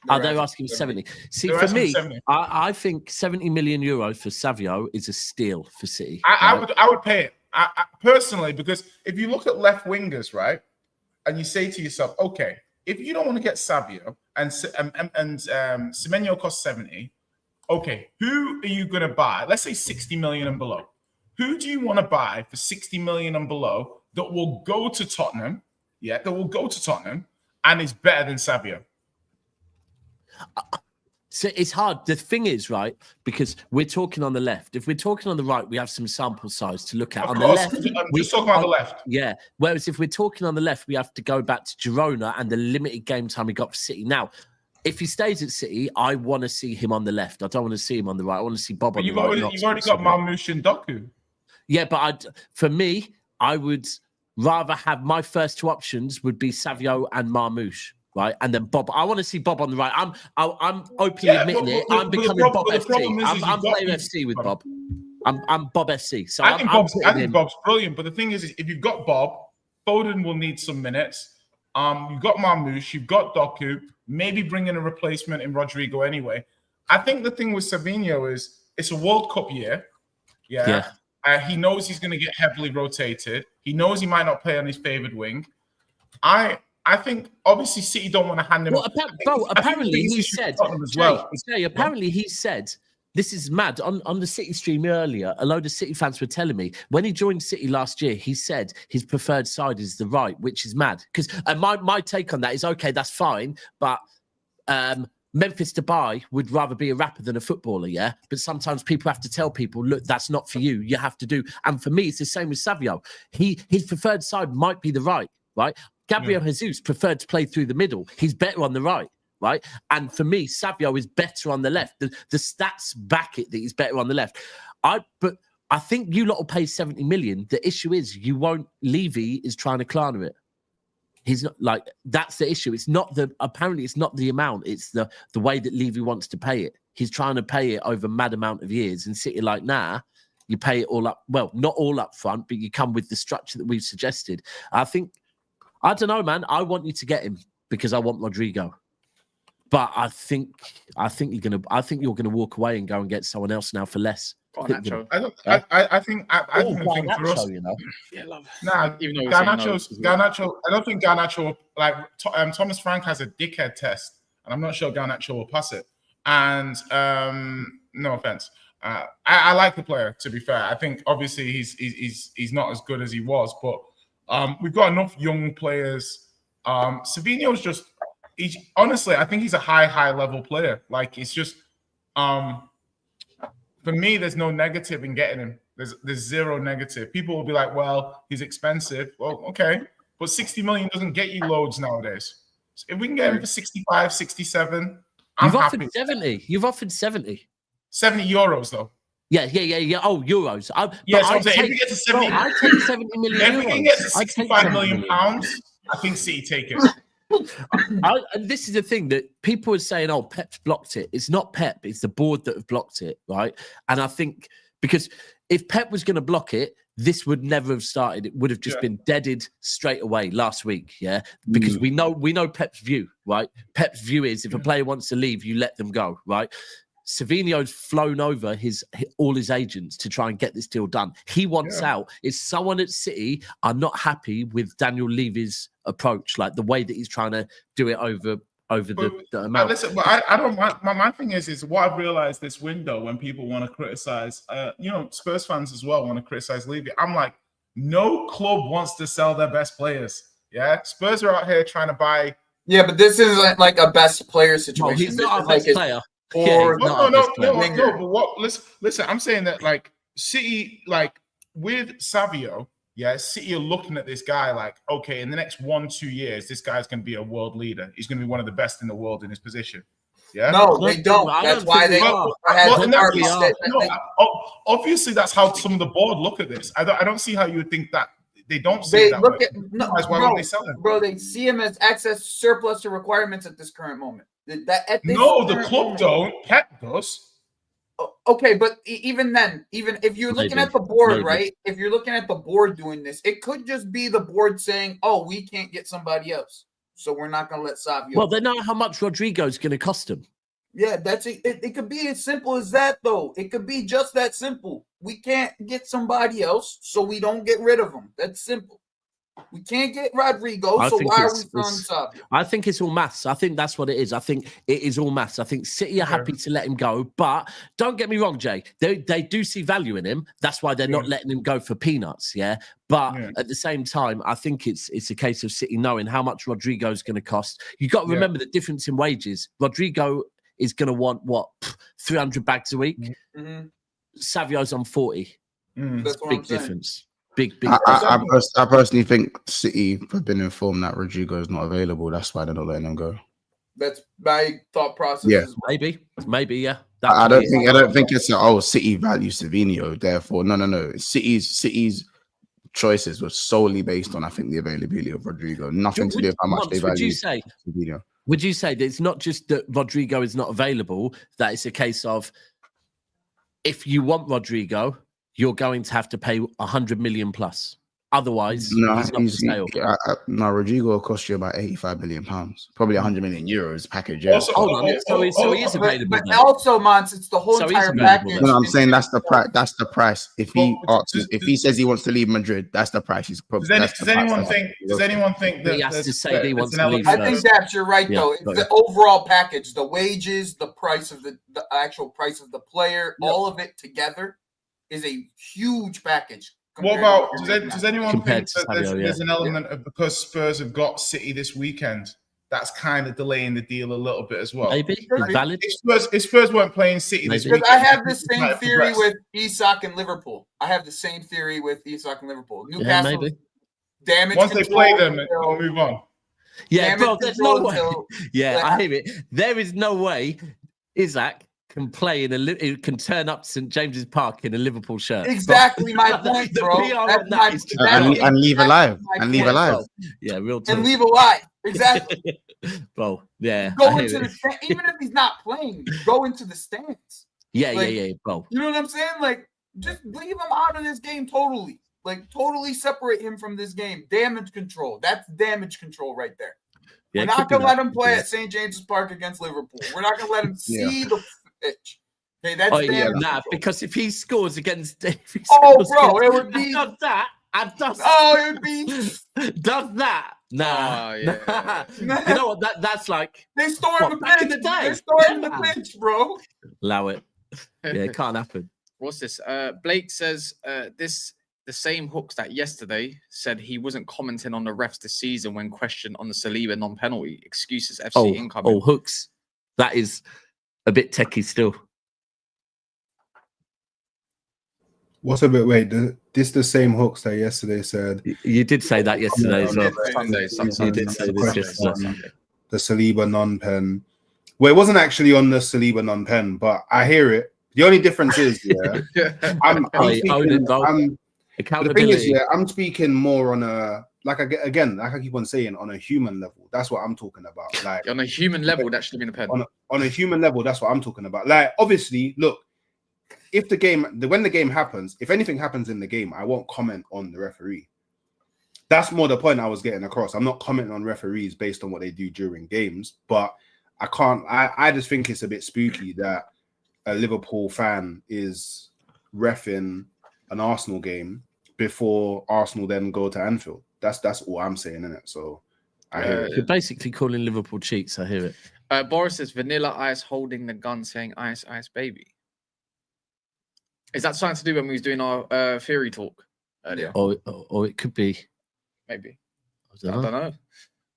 They were asking for 70. See, for me, I think 70 million euros for Savio is a steal for City. I would pay it. I personally, because if you look at left wingers, right, and you say to yourself, okay, if you don't want to get Savio and Semenyo costs 70, okay, who are you going to buy? Let's say 60 million and below. Who do you want to buy for 60 million and below that will go to Tottenham? Yeah, that will go to Tottenham and is better than Savio. So it's hard. The thing is, right, because we're talking on the left. If we're talking on the right, we have some sample size to look at. Of on course, the left, we're talking about the left. Yeah. Whereas if we're talking on the left, we have to go back to Girona and the limited game time he got for City. Now, if he stays at City, I want to see him on the left. I don't want to see him on the right. I want to see Bob on the right. You've already got Marmoush and Doku. Yeah, but for me, I would rather have my first two options would be Savio and Marmoush, right? And then Bob. I want to see Bob on the right. I'm openly admitting it. I'm becoming Bob FC. I'm playing FC with Bob. I'm Bob SC. So I think I'm Bob's brilliant. But the thing is if you've got Bob, Foden will need some minutes. You've got Marmoush, you've got Doku, maybe bring in a replacement in Rodrigo anyway. I think the thing with Savio is it's a World Cup year. Yeah. He knows he's going to get heavily rotated. He knows he might not play on his favoured wing. I think obviously City don't want to hand him. Well, apparently he said as well. Apparently he said this is mad on the City stream earlier. A load of City fans were telling me when he joined City last year, he said his preferred side is the right, which is mad. Because my take on that is okay, that's fine, but Memphis Depay would rather be a rapper than a footballer, yeah? But sometimes people have to tell people, look, that's not for you. You have to do. And for me, it's the same with Savio. His preferred side might be the right? Gabriel Jesus preferred to play through the middle. He's better on the right? And for me, Savio is better on the left. The stats back it that he's better on the left. But I think you lot will pay 70 million. The issue is you won't. Levy is trying to Klarna it. He's not like that's the issue. It's not apparently it's not the amount, it's the way that Levy wants to pay it. He's trying to pay it over a mad amount of years, and City like, nah, you pay it all up. Well, not all up front, but you come with the structure that we've suggested. I don't know, man. I want you to get him because I want Rodrigo. But I think you're gonna walk away and go and get someone else now for less. I think the thing for us, you know. Yeah, love. Nah, Garnacho. I don't think Garnacho Thomas Frank has a dickhead test, and I'm not sure Garnacho will pass it. And no offense, I like the player. To be fair, I think obviously he's not as good as he was, but we've got enough young players. Savino's just. Honestly, I think he's a high level player. Like it's just, for me, there's no negative in getting him. There's zero negative. People will be like, well, he's expensive. Well, okay, but 60 million doesn't get you loads nowadays. So if we can get him for 65, 67, I'm happy. Offered 70. You've offered 70. 70 euros though. Yeah. Oh, euros. So I'm saying if we get to 70, I take 70 million. If we can get to 65 million pounds, I think City take it. And this is the thing that people are saying, oh, Pep's blocked it. It's not Pep, it's the board that have blocked it, right? And I think because if Pep was going to block it, this would never have started. It would have just been deaded straight away last week, yeah? Because we know Pep's view, right? Pep's view is if a player wants to leave, you let them go, right? Savino's flown over all his agents to try and get this deal done. He wants out. If someone at City are not happy with Daniel Levy's approach, like the way that he's trying to do it over the amount. Listen, but I don't. My thing is what I've realized this window when people want to criticize, Spurs fans as well want to criticize Levy. I'm like, no club wants to sell their best players. Yeah, Spurs are out here trying to buy. Yeah, but this isn't like a best player situation. No, he's not a best player. Or no. But what? Listen. I'm saying that like City, like with Savio, City are looking at this guy like, okay, in the next 1-2 years, this guy's going to be a world leader. He's going to be one of the best in the world in his position. Yeah. No, they don't. That's why they obviously that's how some of the board look at this. I don't see how you would think that. They don't see that way. Why would they sell him? Bro, they see him as excess surplus to requirements at this current moment. The club don't. Pep does. Okay, but even then, even if you're looking at the board, right? If you're looking at the board doing this, it could just be the board saying, "Oh, we can't get somebody else, so we're not going to let Savio." Well, they know how much Rodrigo's going to cost them. Yeah, that's it. It could be as simple as that, though. It could be just that simple. We can't get somebody else, so we don't get rid of him. That's simple. We can't get Rodrigo, so why are we selling Savio? I think it's all maths. I think that's what it is. I think it is all maths. I think City are happy to let him go, but don't get me wrong, Jay. They do see value in him. That's why they're not letting him go for peanuts, yeah? But at the same time, I think it's a case of City knowing how much Rodrigo is going to cost. You've got to remember the difference in wages. Rodrigo is going to want, 300 bags a week? Mm-hmm. Savio's on 40. That's a big difference. Big. I personally think City have been informed that Rodrigo is not available. That's why they're not letting him go. That's my thought process. Yeah, maybe, yeah. I don't think it's City values Savio. Therefore, no. City's choices were solely based on, I think, the availability of Rodrigo. Nothing to do with how much they value Savio. Would you say that it's not just that Rodrigo is not available, that it's a case of if you want Rodrigo, you're going to have to pay 100 million plus. Otherwise, No, he's not for sale. no, Rodrigo will cost you about 85 million pounds, probably 100 million euros package. Yeah. Also, Hold on, so he is available. But then. also, Mons, it's the whole So he's entire available package. then. No, I'm saying that's the price. That's the price. If he Well, if he says he wants to leave Madrid, that's the price. He's probably. Does anyone think that He has to say that he wants to leave I think that you're right, Yeah, though. It's got the overall package, the wages, the price of the actual price of the player, all of it together is a huge package. What about, does anyone Compared think to that Savio, there's an element of, because Spurs have got City this weekend, that's kind of delaying the deal a little bit as well? Maybe it's valid. If Spurs weren't playing City this Maybe. weekend, I have the same might have theory progressed. with Isak and Liverpool. Newcastle, maybe. damage Once they control play them, until- we'll move on. Yeah, damage bro, there's no control way. until- Yeah, I hear it. There is no way Isak can play can turn up to St James's Park in a Liverpool shirt. Exactly my point, The bro. PR on That's that my- is just that's wrong. and leave exactly alive. my And leave point, alive. bro. Yeah, real And talk. leave alive. Exactly. Bro, yeah. I Go hear into it. the stand, even if he's not playing, go into the stands. Yeah, like- yeah, bro. You know what I'm saying? Like, just leave him out of this game totally. Like, totally separate him from this game. Damage control. That's damage control right there. Yeah, We're it not could be gonna let that. him play at St. James's Park against Liverpool. We're not gonna let him Yeah. see the pitch. Okay, that's Oh, yeah, damage nah, control. because if he scores against, Oh, bro, it would be. does that, and does Oh, it would be. does that? Nah, Oh, yeah. nah. You know what? That's like They storm What, the back in pitch. the day? They storm the Yeah. pitch, bro. allow it. Yeah, it can't happen. What's this? Blake says the same hooks that yesterday said he wasn't commenting on the refs this season when questioned on the Saliba non-penalty. Excuses FC incoming. Oh, hooks. That is a bit techie still. What's a bit? Wait, this the same hooks that yesterday said You did say that yesterday as well. Sunday. You did say this yesterday. the Saliba non-pen. Well, it wasn't actually on the Saliba non-pen, but I hear it. The only difference is, I'm Hey, own it, though. the thing is, Accountability. I'm speaking more on a like I keep on saying, on a human level. That's what I'm talking about. Like On a human level, that should have been a pen. on a human level, that's what I'm talking about. Like, obviously, look, if when the game happens, if anything happens in the game, I won't comment on the referee. That's more the point I was getting across. I'm not commenting on referees based on what they do during games, but I just think it's a bit spooky that a Liverpool fan is reffing an Arsenal game before Arsenal then go to Anfield. That's all I'm saying, innit? So I hear it. You're basically calling Liverpool cheats. I hear it. Boris says Vanilla Ice holding the gun saying ice, ice, baby. Is that something to do when we was doing our theory talk earlier? Or it could be. Maybe. I I don't don't know.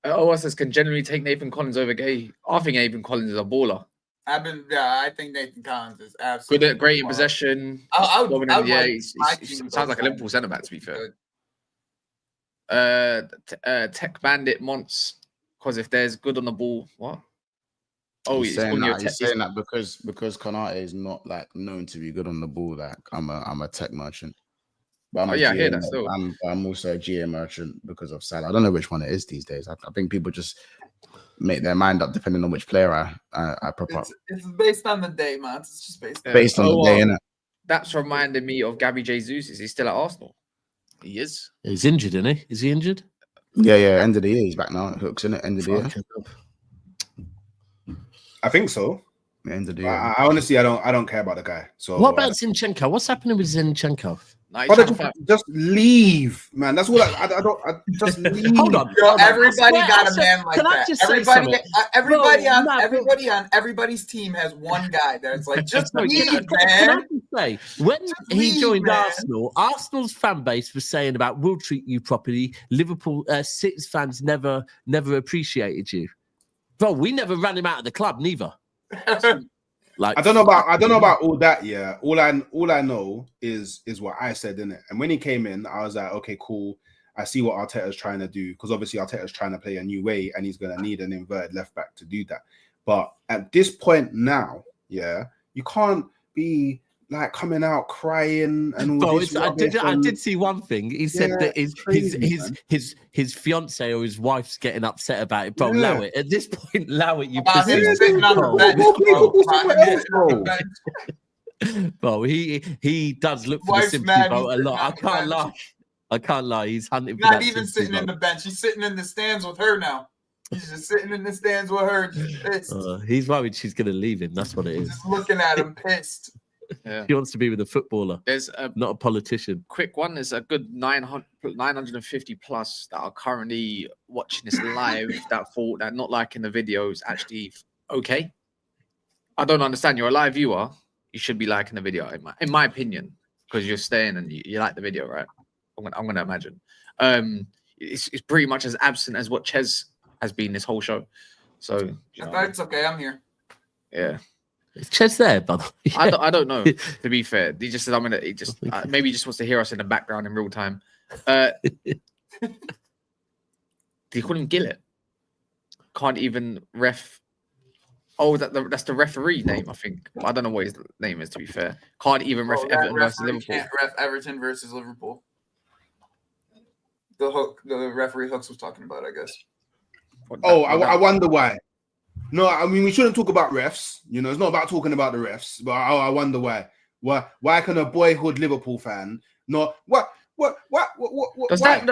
know. OS says can generally take Nathan Collins over Guehi. I think Nathan Collins is a baller. I think Nathan Collins is absolutely Good at great in possession. I would dominant, yeah, like my he team to sounds go like a Liverpool Collins. centre back, to be fair. Tech Bandit Monts, because if there's good on the ball, what? Oh, he's he's saying calling you a that. tech. He's saying that because Konate is not like known to be good on the ball. Like I'm a tech merchant. But Oh, yeah, I hear that still. I'm also a GA merchant because of Salah. I don't know which one it is these days. I think people just make their mind up depending on which player I prop up. It's based on the day, man. It's just based on Based on the day, innit? That's reminding me of Gabby Jesus. Is he still at Arsenal? He is. He's injured, isn't he? Is he injured? Yeah. End of the year, he's back now. Hooks in it. End of the year. Fucking hell. I think so. End of the year. I honestly, I don't care about the guy. So What about Zinchenko? What's happening with Zinchenko? No, he's But trying to fight. just leave, man. That's what I just leave. Hold on. Yo, hold on. everybody I got a swear- man like can I that. just say Everybody, something? everybody Bro, on nah, bro. everybody on everybody's team has one guy that's like, just No, leave, can I man. just say, when Just he leave, joined man. Arsenal, Arsenal's fan base was saying about we'll treat you properly. Liverpool City fans never appreciated you. Bro, we never ran him out of the club, neither. Like I don't know about all that. Yeah, all I know is what I said in it. And when he came in, I was like, okay, cool. I see what Arteta's trying to do, because obviously Arteta's trying to play a new way, and he's going to need an inverted left back to do that. But at this point now, yeah, you can't be like coming out crying and all Bro, this. I rubbish did see one thing. He said Yeah, that crazy, his fiance or his wife's getting upset about it. Bro, Yeah. allow it. At this point, allow it. You About him pussy. sitting on the Bro. bench, Go bro. somewhere About him else, sitting on the bro. bench. Well, he does look for the Wife's sympathy mad vote a he's lot. I sitting can't on the lie. I can't lie. He's hunting for Not that even sympathy sitting in vote. the bench. He's sitting in the stands with her now. He's just sitting in the stands with her, just pissed. He's worried she's going to leave him. That's what it is. Just looking at him, pissed. Yeah. He wants to be with a footballer, There's a not a politician. quick one. There's a good 950 plus that are currently watching this live that thought that not liking the video is actually okay. I don't understand. You're a live viewer. You should be liking the video, in my opinion, because you're staying and you like the video, right? I'm gonna imagine. It's pretty much as absent as what Ches has been this whole show. So It's okay. I'm here. yeah. Is Ches there, by the way? I don't know. To be fair, he just said I'm gonna. He just maybe he just wants to hear us in the background in real time. Did he call him Gillett? Can't even ref. Oh, that's the referee name, I think. I don't know what his name is. To be fair, can't even ref Everton versus Liverpool. Can't ref Everton versus Liverpool. The referee Hooks was talking about, I guess. I wonder why. No, I mean we shouldn't talk about refs. You know, it's not about talking about the refs. But I wonder why. Why can a boyhood Liverpool fan not what? Does why?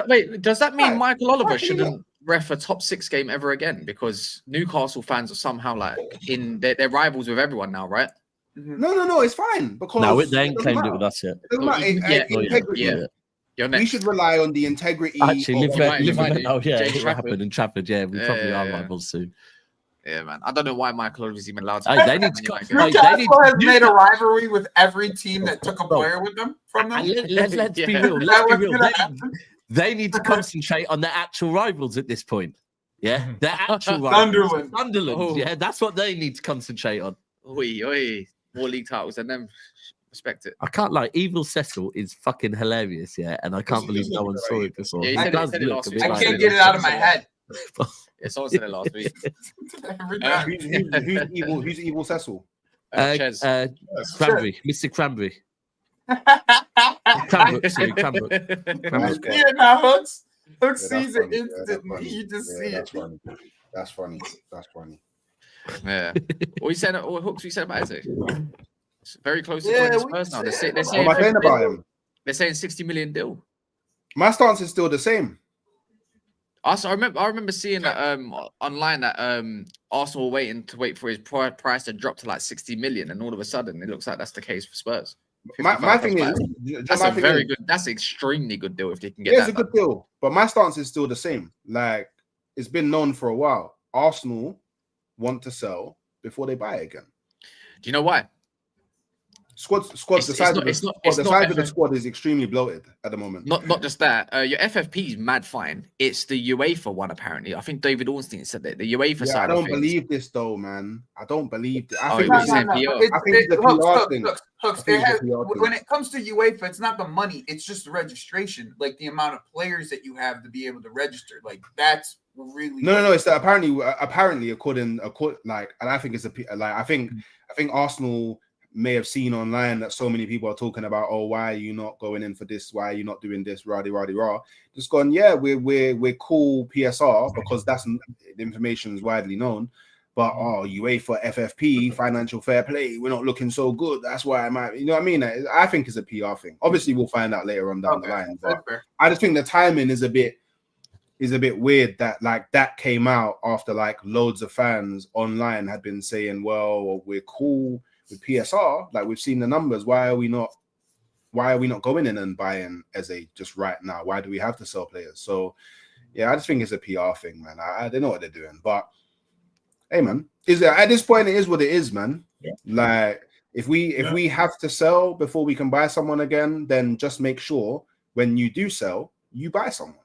Does that mean Why? Michael Oliver Why can you shouldn't ref a top 6 game ever again? Because Newcastle fans are somehow like in they're rivals with everyone now, right? No, it's fine because No, they ain't it doesn't claimed it matter. with us yet. It doesn't matter. Integrity. yeah. You're We next. should rely on the integrity. Actually, of- might oh yeah, James it Trafford. happened in Trafford. Yeah, we probably are Yeah. rivals soon. Yeah, man. I don't know why Michael Oliver's even allowed to. Hey, they need to United. Hey, they need Newcastle has to- made a rivalry with every team that took a player with them from them. And let's be Yeah. real. Is Let's that be what's real. gonna happen? They need to concentrate on their actual rivals at this point. Yeah, their actual rivals. Sunderland. Sunderland. Oh. Yeah, that's what they need to concentrate on. Oi. More league titles than them. Respect it. I can't lie. Evil Cecil is fucking hilarious. Yeah, and I can't believe no one saw it before. Yeah, he It said does said it look last a week. bit I like can't it. get it out of my head. Yeah, someone said it last week. Every time. Who's evil? Who's evil Cecil? Ches. Cranberry, Mr. Cranberry. Cranbrook, sorry, Cranbrook. Cranbrook. Yeah, now Hooks Yeah, sees that's it funny. Yeah, that's instantly. funny. You just Yeah, see that's it. funny. That's funny. That's funny. Yeah. What you said? What Hooks we said about Isak? It's very close to Yeah, joining what Spurs you now. They're, said? they're What saying am I saying about him? they're saying 60 million deal. My stance is still the same. Also, I remember seeing that online that Arsenal were waiting for his price to drop to like 60 million, and all of a sudden it looks like that's the case for Spurs. My 55 thing plus is, five. That's my a thing very is- good. That's an extremely good deal if they can get Yeah, it's that. a good deal. But my stance is still the same. Like it's been known for a while. Arsenal want to sell before they buy again. Do you know why? The size of the squad is extremely bloated at the moment. Not just that. Your FFP is mad fine. It's the UEFA one apparently. I think David Ornstein said that the UEFA Yeah, side. I don't of things, believe this though, man. I don't believe this. I Oh, think you're this saying is- PR. I think it's a PR thing. Hooks, I think it it's a PR thing. when it comes to UEFA, it's not the money, it's just the registration, like the amount of players that you have to be able to register. Like that's really No. It's that apparently according like, and I think it's I think Arsenal may have seen online that so many people are talking about, oh, why are you not going in for this? Why are you not doing this? Rah. Just gone, yeah, we're cool PSR because that's the information is widely known. But UEFA, FFP, financial fair play, we're not looking so good. That's why I might, you know what I mean? I think it's a PR thing. Obviously, we'll find out later on down the line. But I just think the timing is a bit weird that like that came out after like loads of fans online had been saying, well, we're cool with PSR, like we've seen the numbers. Why are we not going in and buying Eze just right now? Why do we have to sell players? So yeah, I just think it's a PR thing, man. I don't know what they're doing, but hey, man, at this point it is what it is, man. Yeah. Like if we have to sell before we can buy someone again, then just make sure when you do sell, you buy someone.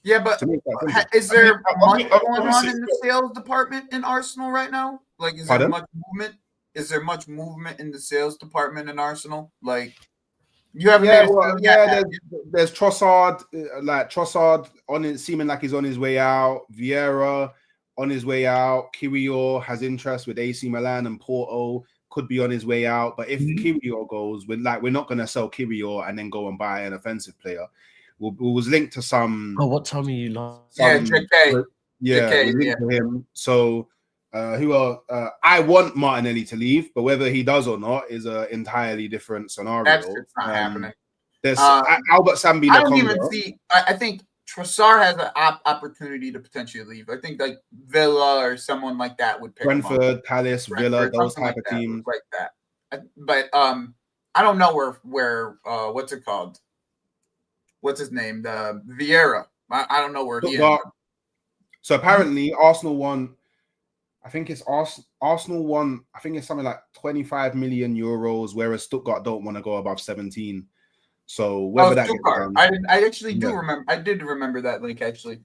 Yeah, but To make that simple. is there I mean, much going on obviously- in the sales department in Arsenal right now? Like, is Pardon? there much movement? Is there much movement in the sales department in Arsenal? Like, you haven't made a sale yet. There's Trossard, Trossard on it, seeming like he's on his way out. Vieira on his way out. Kiwior has interest with AC Milan and Porto, could be on his way out. But if Kiwior goes, we're not going to sell Kiwior and then go and buy an offensive player. We was linked to some. Oh, what time are you like? Yeah, JK. Yeah, JK, we linked to him. So I want Martinelli to leave, but whether he does or not is an entirely different scenario. That's just not happening. There's Albert Sambi. I don't even see. I think Trossard has an opportunity to potentially leave. I think like Villa or someone like that would pick Brentford, him up. Palace, Villa, those type of teams like that. But I don't know where what's it called? What's his name? The Vieira. I don't know where he is. So apparently Arsenal won. I think it's Arsenal won. I think it's something like 25 million euros, whereas Stuttgart don't want to go above 17. So whether that gets done, I actually do remember. I did remember that link actually.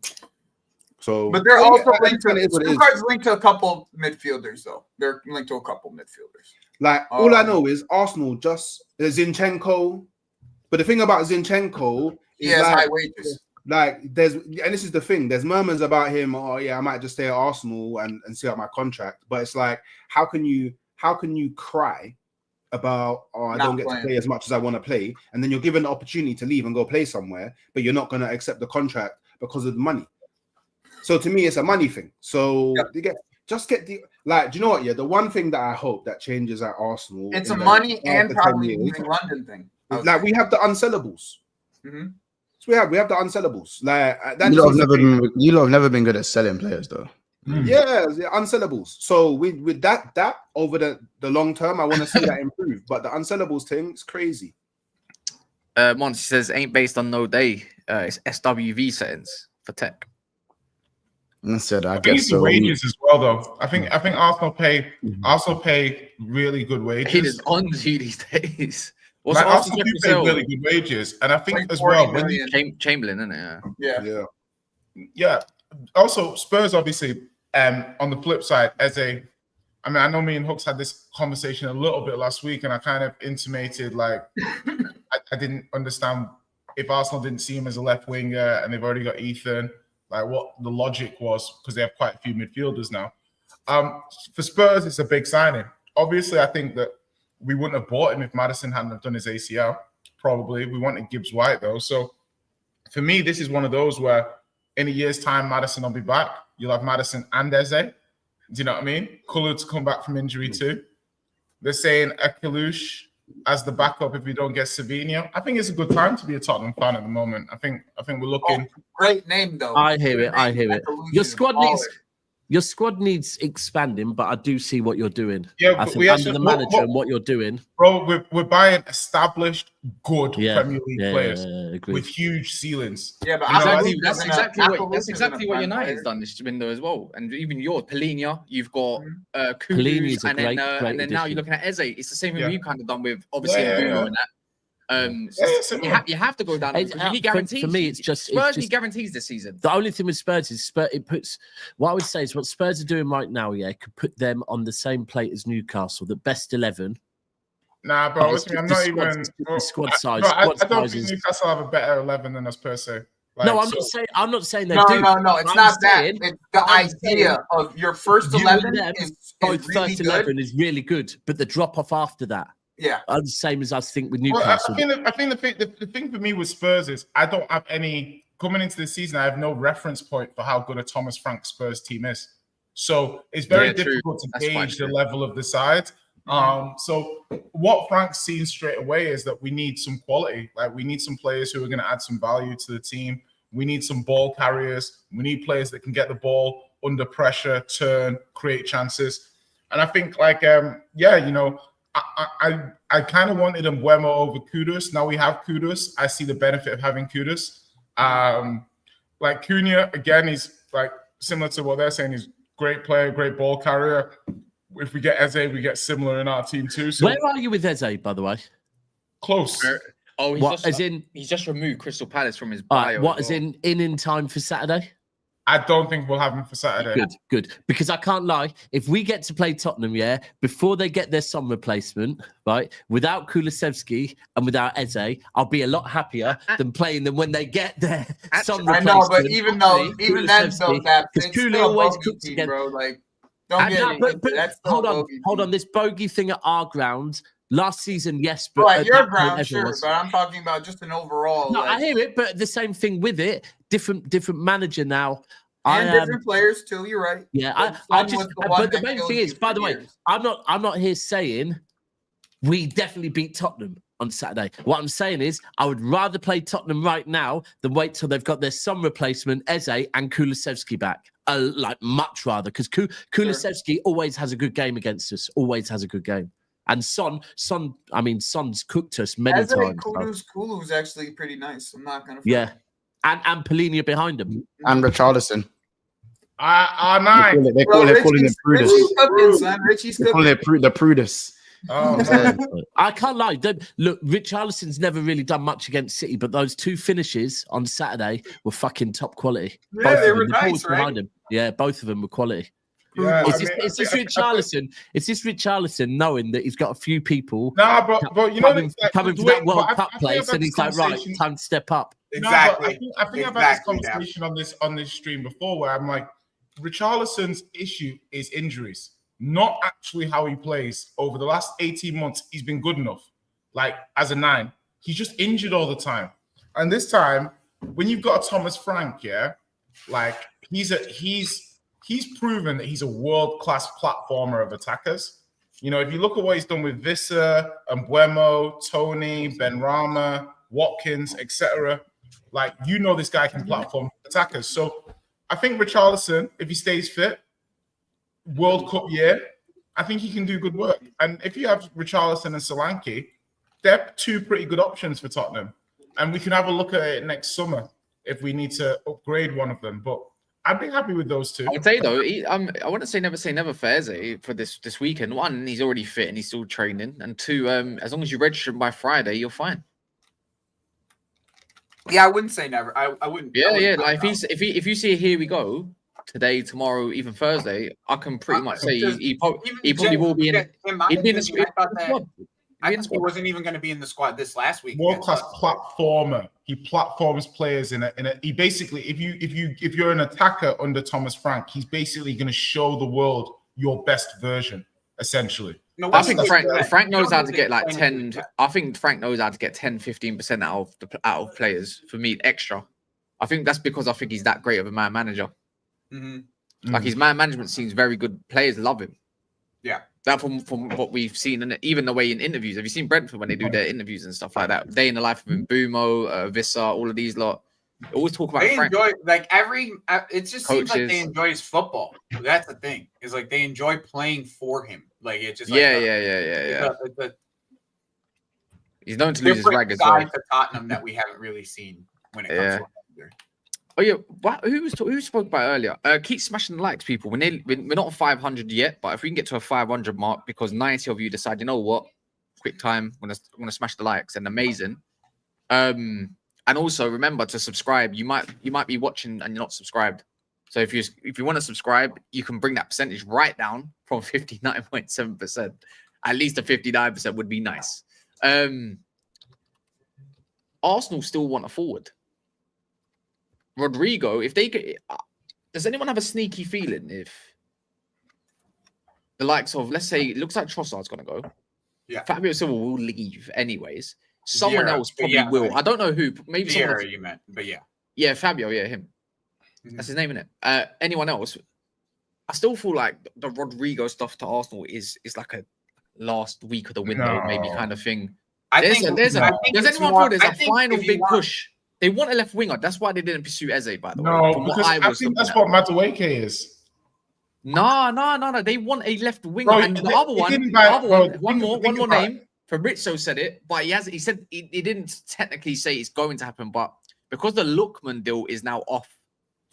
So, but they're also linked to Stuttgart's linked to a couple midfielders though. They're linked to a couple midfielders. Like all I know is Arsenal just Zinchenko. But the thing about Zinchenko is high wages. Like and this is the thing, there's murmurs about him, oh yeah, I might just stay at Arsenal and see out my contract. But it's like, how can you cry about I don't get to play as much as I want to play, and then you're given the opportunity to leave and go play somewhere, but you're not going to accept the contract because of the money. So to me, it's a money thing. So do you know what? Yeah, the one thing that I hope that changes at Arsenal, it's a money and probably leaving London thing. Like we have the unsellables. Mm-hmm. So we have the unsellables. Like you lot have never been good at selling players, though. Yeah, unsellables. So with that over the long term, I want to see that improve. But the unsellables thing is crazy. Monty says ain't based on no day. It's SWV settings for tech. I said I guess so. Wages as well, though. I think Arsenal pay really good wages. It is on these days. Like Arsenal do pay really good wages, and I think like as well when Chamberlain, isn't it? Yeah. Also, Spurs obviously. On the flip side, I know me and Hooks had this conversation a little bit last week, and I kind of intimated like I didn't understand if Arsenal didn't see him as a left winger, and they've already got Ethan. Like what the logic was, because they have quite a few midfielders now. For Spurs, it's a big signing. Obviously, I think that we wouldn't have bought him if Maddison hadn't have done his ACL. Probably. We wanted Gibbs White, though. So for me, this is one of those where in a year's time, Maddison will be back. You'll have Maddison and Eze. Do you know what I mean? Culler to come back from injury too. They're saying Ekalush as the backup if we don't get Savio. I think it's a good time to be a Tottenham fan at the moment. I think we're looking. Great name though. I hear it. Your squad needs expanding, but I do see what you're doing. Yeah, I think under the manager and what you're doing, bro. We're buying established, good Premier League players with huge ceilings. Yeah, but that's exactly what United's done this window as well. And even your Polina, you've got Kudus, and then now you're looking at Eze. It's the same thing you've kind of done with obviously Bruno and that. You have to go down. You need guarantees. For me, it's just Spurs need guarantees this season. The only thing with Spurs is it puts what I would say is what Spurs are doing right now. Yeah, could put them on the same plate as Newcastle, the best 11. Nah, bro. I'm not even squad size. I don't think Newcastle have a better 11 than us per se. Like, no, I'm not saying they do. No. It's not that. It's the idea of your first 11 is both first 11 is really good, but the drop off after that. Yeah, the same as I think with Newcastle. I think the thing for me with Spurs is I don't have any coming into the season. I have no reference point for how good a Thomas Frank Spurs team is. So it's very difficult to gauge the level of the side. So what Frank's seen straight away is that we need some quality. Like we need some players who are going to add some value to the team. We need some ball carriers. We need players that can get the ball under pressure, turn, create chances. And I think I kind of wanted Mbeumo over Kudus. Now we have Kudus. I see the benefit of having Kudus. Like Cunha, again, he's like similar to what they're saying. He's great player, great ball carrier. If we get Eze, we get similar in our team too. So where are you with Eze, by the way? Close. He's just removed Crystal Palace from his bio. What is in time for Saturday? I don't think we'll have him for Saturday. Good. Because I can't lie. If we get to play Tottenham, before they get their Son replacement, right, without Kulusevski and without Eze, I'll be a lot happier than playing them when they get their Son replacement. I know, but even then, because Kulu always cooks again, bro. Like, don't get hold on. This bogey thing at our ground. Last season, yes, but at your ground, sure. But I'm talking about just an overall. No, I hear it, but the same thing with it. Different manager now. And different players too. You're right. Yeah, Son was the one but the that main killed thing you is, by for the way, years. I'm not here saying we definitely beat Tottenham on Saturday. What I'm saying is, I would rather play Tottenham right now than wait till they've got their Son replacement, Eze, and Kulusevski back. Like much rather, because Kulusevski always has a good game against us. Always has a good game. And Son's cooked us many times. Kulu's actually pretty nice. I'm not gonna. Yeah, and Polina behind him. And Richarlison. Nice. They're calling it Prudus. Richie's cooking, son. Richie's They're calling cooking. it the Prudus. Oh, I can't lie. Look, Richarlison's never really done much against City, but those two finishes on Saturday were fucking top quality. Yeah, they were The nice, balls right? behind him. Yeah, both of them were quality. yeah. It's this Richarlison knowing that he's got a few people Nah, but you know, coming from that World Cup place, and he's like, right, time to step up. Exactly. No, I think I've had this conversation on this stream before, where I'm like, Richarlison's issue is injuries, not actually how he plays. Over the last 18 months, he's been good enough. Like as a 9, he's just injured all the time. And this time, when you've got a Thomas Frank, yeah, like he's proven that he's a world-class platformer of attackers. You know, if you look at what he's done with Vissa, Mbuemo, Tony, Benrahma, Watkins, etc., like, you know, this guy can platform attackers. So I think Richarlison, if he stays fit, World Cup year, I think he can do good work. And if you have Richarlison and Solanke, they're two pretty good options for Tottenham. And we can have a look at it next summer if we need to upgrade one of them. But I'd be happy with those two. I would say though, I want to say never for Eze for this weekend. One, he's already fit and he's still training, and two, as long as you register him by Friday, you're fine. Yeah, I wouldn't say never. I wouldn't. Yeah, yeah. Like if you see here we go today, tomorrow, even Thursday, I can pretty much say he probably will be in. He'd be in the squad. I think he wasn't even going to be in the squad this last week. World-class platformer. He platforms players in a. He basically, if you're an attacker under Thomas Frank, he's basically going to show the world your best version, essentially. No, I think Frank knows how to get like 10. I think Frank knows how to get 10-15% out of players for me extra. I think that's because I think he's that great of a man manager. Mm-hmm. Like his man management seems very good. Players love him. Yeah. That from what we've seen, and even the way in interviews. Have you seen Brentford when they do their interviews and stuff like that? Day in the life of Mbuemo, Vissa, all of these lot. They always talk about They Frank. enjoy it just seems like they enjoy his football. That's the thing. Is like they enjoy playing for him. Like it's just like yeah. He's known to lose his rag as well. well. To Tottenham that we haven't really seen when it comes to Under. Oh yeah, who spoke about earlier? Keep smashing the likes, people. We're not on 500 yet, but if we can get to a 500 mark, because 90 of you decide, you know what, quick time, I'm gonna smash the likes, and amazing. And also remember to subscribe. You might be watching and you're not subscribed. So if you want to subscribe, you can bring that percentage right down from 59.7%. At least a 59% would be nice. Arsenal still want a forward. Rodrigo, if they could, does anyone have a sneaky feeling if the likes of, let's say, it looks like Trossard's going to go. Yeah. Fabio Silva will leave anyways. Someone Vieira, else probably will. I don't know who. Maybe Vieira, someone. you meant, but yeah. Yeah, Fabio. Yeah, him. That's his name, isn't it? Anyone else? I still feel like the Rodrigo stuff to Arsenal is like a last week of the window, maybe kind of thing. Does anyone feel there's a final big push? They want a left winger. That's why they didn't pursue Eze, by the way. No, because I think that's what Madueke is. No. They want a left winger. Bro, and the other one, one more name. Fabrizio said it, but he said he didn't technically say it's going to happen, but because the Lookman deal is now off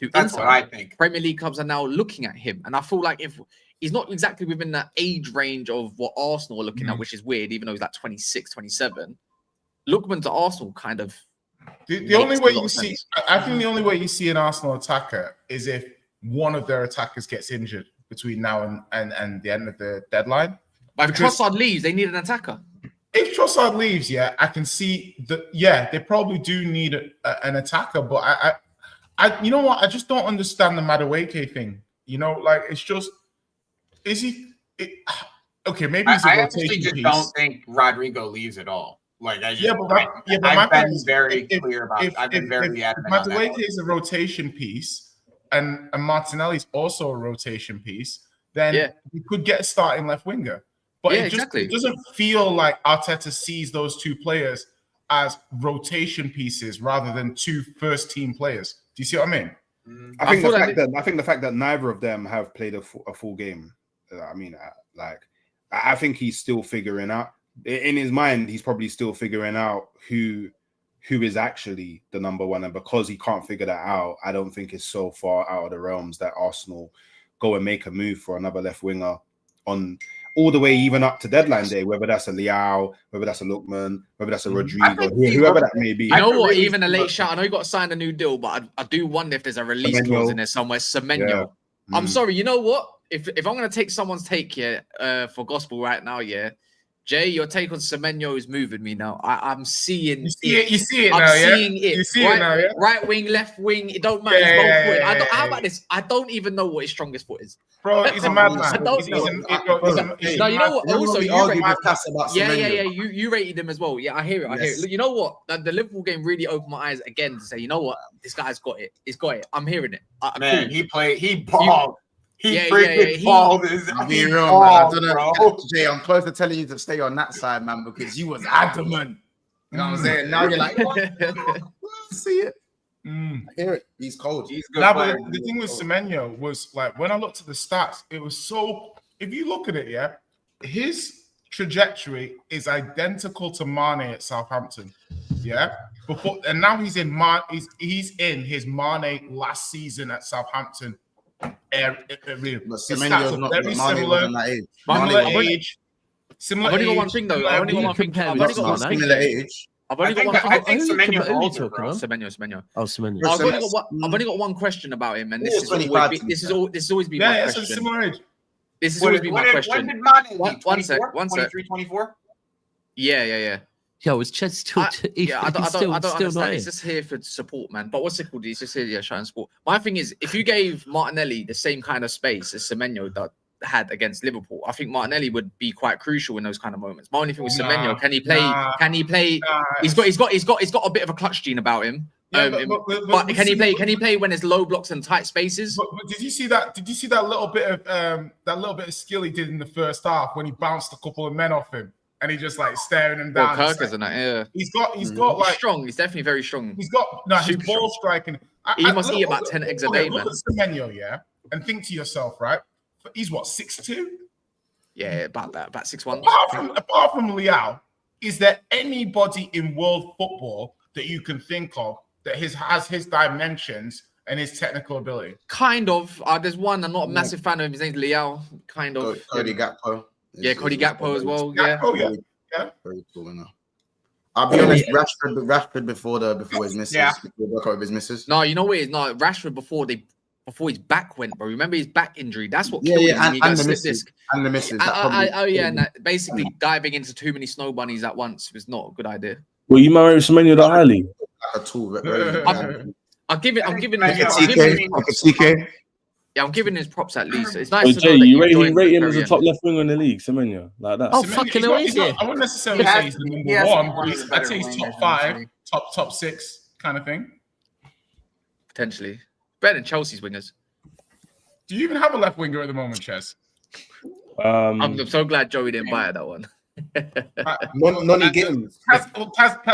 to That's Inter, what I think. Premier League clubs are now looking at him. And I feel like if he's not exactly within that age range of what Arsenal are looking at, which is weird, even though he's like 26, 27, Lookman to Arsenal kind of the only way you see, I think the only way you see an Arsenal attacker is if one of their attackers gets injured between now and the end of the deadline. But if Trossard leaves, they need an attacker. If Trossard leaves, yeah, I can see that. Yeah, they probably do need an attacker, but I, you know what? I just don't understand the Madueke thing. You know, like it's just, is he? Okay, maybe he's a rotation actually just piece. don't think Rodrigo leaves at all. Like I've my been very clear about. I've been very adamant. Madueke is a rotation piece. and Martinelli's also a rotation piece, then you could get a starting left winger. But it doesn't feel like Arteta sees those two players as rotation pieces rather than two first-team players. Do you see what I mean? I think the fact that neither of them have played a full game. I think he's still figuring out. In his mind, he's probably still figuring out who is actually the number one, and because he can't figure that out, I don't think it's so far out of the realms that Arsenal go and make a move for another left winger on all the way even up to deadline day, whether that's a Leao, whether that's a Lookman, whether that's a Rodrigo, whoever that may be. You know what? Even a late shout. I know you got to sign a new deal, but I do wonder if there's a release clause in there somewhere. Semenyo. Yeah. I'm sorry. You know what? If I'm going to take someone's take here for gospel right now, Jay, your take on Semenyo is moving me now. I'm seeing it. You see it now, You see it now, yeah? Right wing, left wing, it don't matter. How about this? I don't even know what his strongest foot is. Bro, he's a madman. I don't know. No, you know what? Also, you rated him as well. Yeah, I hear it. I hear it. Look, you know what? The Liverpool game really opened my eyes again to say, you know what? This guy's got it. He's got it. I'm hearing it. Man, he balled. He balled. I don't know, Jay. I'm close to telling you to stay on that side, man, because you was adamant. You know what I'm saying? Now you're like, what? See it. I hear it. He's cold. He's good. But the thing with Semenyo was like when I looked at the stats, it was so. If you look at it, his trajectory is identical to Mane at Southampton. And now he's in his Mane last season at Southampton. Semenyo's not very similar. Similar age. I've only got one thing though. I've only got one thing. Similar age. I've only got one. I think Semenyo. Semenyo. Oh, Semenyo. I've only got one question about him, and this has always been my question. Similar age. This has always been my question. When did Mane leave? 23, 24? Yeah. Yo, is Ched still? I don't understand. He's just here for support, man. But what's it called? He's just here, trying to support. My thing is, if you gave Martinelli the same kind of space as Semenyo had against Liverpool, I think Martinelli would be quite crucial in those kind of moments. My only thing with Semenyo, can he play? He's got a bit of a clutch gene about him. But can he play when there's low blocks and tight spaces? But did you see that? Did you see that little bit of skill he did in the first half when he bounced a couple of men off him? And he just like staring him down. Kirkers and that, yeah. He's got like strong. He's definitely very strong. He's got his ball striking. He must eat about 10 eggs a day, man. Look at Semenyo, and think to yourself, right? He's what, 6'2"? Yeah, about that, about 6'1". Apart from Leao, is there anybody in world football that you can think of that has his dimensions and his technical ability? Kind of. There's one. I'm not a massive fan of him. His name's Leao. Kind of. Cody Gakpo. Yeah, Cody Gakpo as well. Very cool enough. I'll be honest, Rashford before his misses. Before his misses. No, you know what? No, Rashford before his back went, bro. Remember his back injury? That's what killed him. And the misses. And basically diving into too many snow bunnies at once was not a good idea. Well, you married Semenyo that highly. Like a tool. I'm giving I'm giving his props at least. It's nice to Jay, know that you rate him as a top left winger in the league, Semenyo, like that. Oh, fucking hell, is it? I wouldn't necessarily say he's the number one. I'd say he's top 5, top 6 kind of thing. Potentially. Better than Chelsea's wingers. Do you even have a left winger at the moment, Chess? I'm so glad Joey didn't buy that one. Nonny Gittins.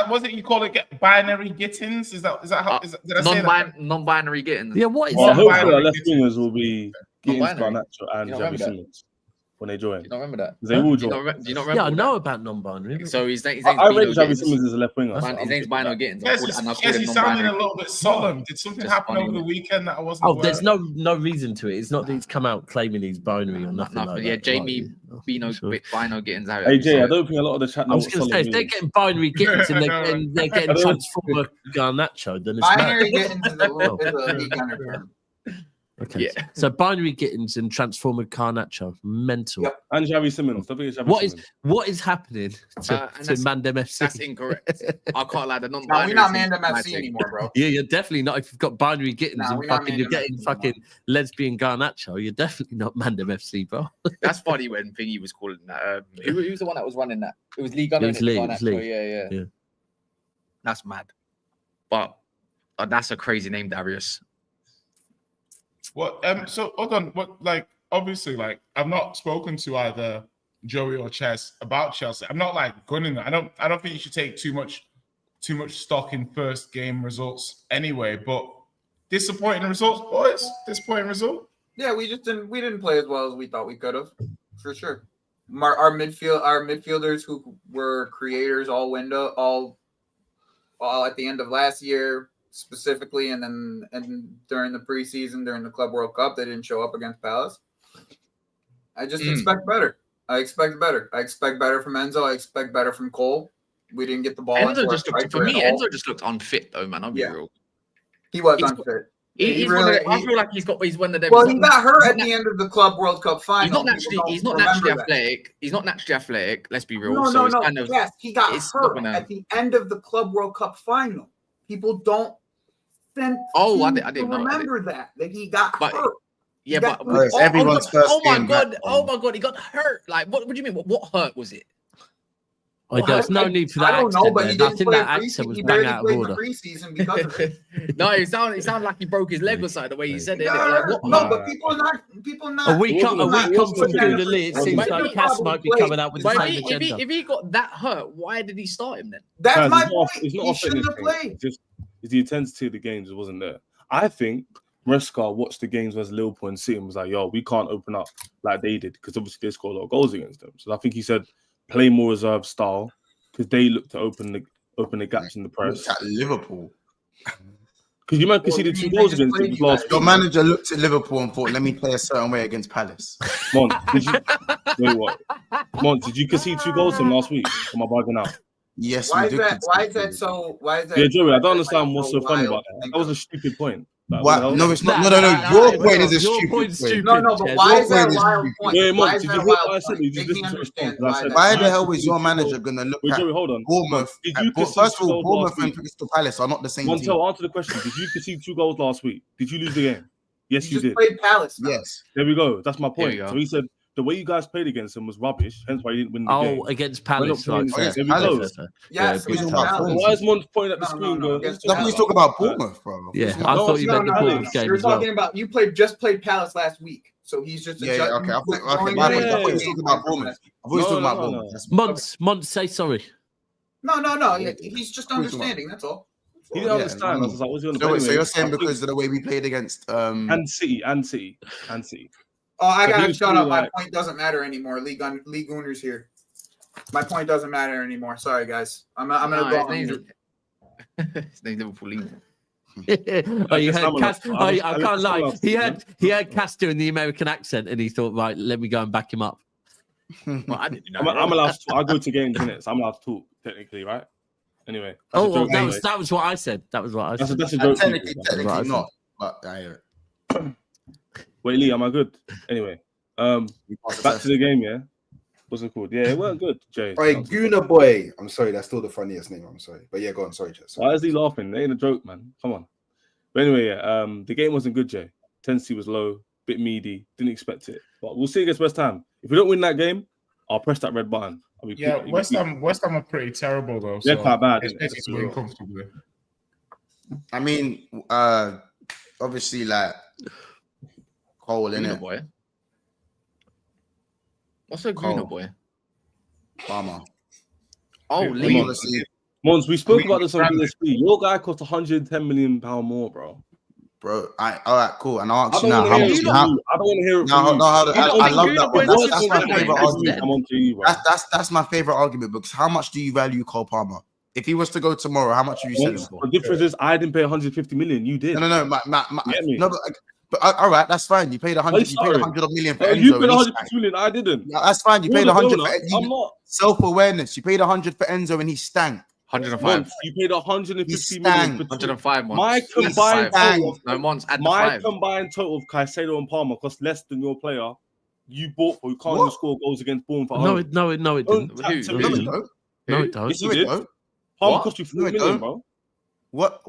Was it you call it binary Gittins? Is that how? Did I say that? Non-binary Gittins. Yeah, what is that? Hopefully our left wingers will be Gittins, Garnacho, and Xavi Simons when they join. Do you not remember that? They will join. Do you not remember? Yeah, I know about non-binary. So his name's I rate Xavi Simons as a left winger. His name's Bino Gittins. Yes, he's sounding a little bit solemn. Did something happen over the weekend that I wasn't aware? There's no reason to it. It's not that he's come out claiming he's binary or nothing like that. Yeah, Jamie Bino Gittins. Hey, Jay, I don't think a lot of the chat. I was going to say, if they're getting binary Gittins and they're getting Transformer Garnacho, then it's binary Gittins is a little bit of a gunner term. Okay. Yeah. So binary Gittins and Transformer Garnacho, mental. Yep. And Xavi Simons. What is happening to Mandem FC? That's incorrect. I can't lie. No, we're not Mandem FC anymore, bro. Yeah, you're definitely not. If you've got binary Gittins and you're getting fucking lesbian Garnacho, you're definitely not Mandem FC, bro. That's funny when Thingy was calling that. Who's the one that was running that? It was Lee Gunner. Yeah. That's mad. But that's a crazy name, Darius. What? So hold on. What? Like, obviously, like, I've not spoken to either Joey or Chess about Chelsea. I'm not like gunning that. I don't think you should take too much stock in first game results anyway. But disappointing results, boys. Disappointing result. Yeah, we didn't play as well as we thought we could have, for sure. Our midfielders who were creators all at the end of last year specifically, and during the preseason, during the Club World Cup, they didn't show up against Palace. I just expect better. I expect better. I expect better from Enzo. I expect better from Cole. We didn't get the ball. Enzo just looked unfit though, man. I'll be real. He was unfit. I feel like he's one of them. Well, he got hurt at the end of the Club World Cup final. He's not naturally athletic. He's not naturally athletic. Let's be real. No. Yes, he got hurt at the end of the Club World Cup final. People don't I didn't remember that he got hurt. Yeah, but everyone's first. Oh my god, he got hurt. Like, what do you mean? What hurt was it? There's no need for that. I don't know, but I think that accent was bang out of order. Preseason because of it. No, it sounded like he broke his leg or something. The way he said it. But people not. A week come from Goodally, it seems like Cass might be coming out with the same agenda. If he got that hurt, why did he start him then? That's my point. He shouldn't have played. Just the intensity of the games wasn't there. I think Maresca watched the games versus Liverpool and City and was like, "Yo, we can't open up like they did because obviously they scored a lot of goals against them." So I think he said, play more reserve style because they look to open the gaps in the press. At Liverpool, because you might concede 2 goals against them last. Your manager looked at Liverpool and thought, "Let me play a certain way against Palace." Mon, did you wait? What? Mon, did you concede 2 goals from last week? Am I bugging out? Yes. Why is that? Yeah, Joey, I don't understand what's so funny about that. That was a stupid point. What? No, it's not. No. Your point is a stupid point. No, but why is that a wild point? Yeah, Mon, did you hear what I said? You just listen to response. Why the hell is your manager going to look at Joey, hold on. Bournemouth? First of all, Bournemouth and Crystal Palace are not the same team. Montel, answer the question. Did you concede 2 goals last week? Did you lose the game? Yes, you did. Played Palace. Yes. There we go. That's my point. So he said the way you guys played against him was rubbish. Hence why you didn't win the game. Against Palace. There we go. Yes. Why is Mon pointing at the screen going? Nobody's talking about Bournemouth, bro. Yeah, I thought you meant the Bournemouth game. You're talking about you just played Palace last week, so he's just okay. I thought he was talking about Bournemouth. I thought he was talking about Bournemouth. Monts, say sorry. No. He's just understanding. That's all. He didn't understand. I was like, what's he on the So you're saying because of the way we played against and City. Oh, I gotta shut up. My point doesn't matter anymore. League owners here. My point doesn't matter anymore. Sorry, guys. I'm gonna go on. His name's Liverpool. You heard Cass. I can't lie. He heard Cass doing the American accent, and he thought, right, let me go and back him up. Well, I didn't know. I'm allowed to. I go to games, innit? So I'm allowed to talk technically, right? Anyway. That was what I said. That was what I said. That's a joke. Technically not, but I hear it. Wait, Lee, am I good? Anyway, back to the game, yeah? What's it called? Yeah, it weren't good, Jay. All right, Gooner Boy. I'm sorry, that's still the funniest name. I'm sorry. But yeah, go on. Sorry, Jay. Why is he laughing? It ain't a joke, man. Come on. But anyway, yeah, the game wasn't good, Jay. Intensity was low, bit meaty, didn't expect it. But we'll see against West Ham. If we don't win that game, I'll press that red button. West Ham are pretty terrible, though. They're quite bad. It's win comfortably. I mean, obviously, like, Cole, innit? Boy. What's a Gruner boy? Palmer. Oh, Lee. Mons, we spoke about this on BSB. Your guy cost 110 million pound more, bro. Bro, all right, cool. And I'll ask you now. I don't want to hear it. I love that one. That's my favorite argument. I'm on to you, bro. That's my favorite argument because how much do you value Cole Palmer? If he was to go tomorrow, how much are you selling for? The difference is I didn't pay 150 million. You did. No. But all right, that's fine. You paid 100. You paid 100 million for Enzo. You paid 150 million. I didn't. That's fine. You paid 100 for I'm not. Self-awareness. You paid 100 for Enzo and he stank. 105. You paid 150 million. 105 months. My combined combined total of Caicedo and Palmer cost less than your player you bought for who can't even score goals against Bournemouth. No, it didn't. No, it don't. Yes, it did. Palmer cost you 40 million, bro. What?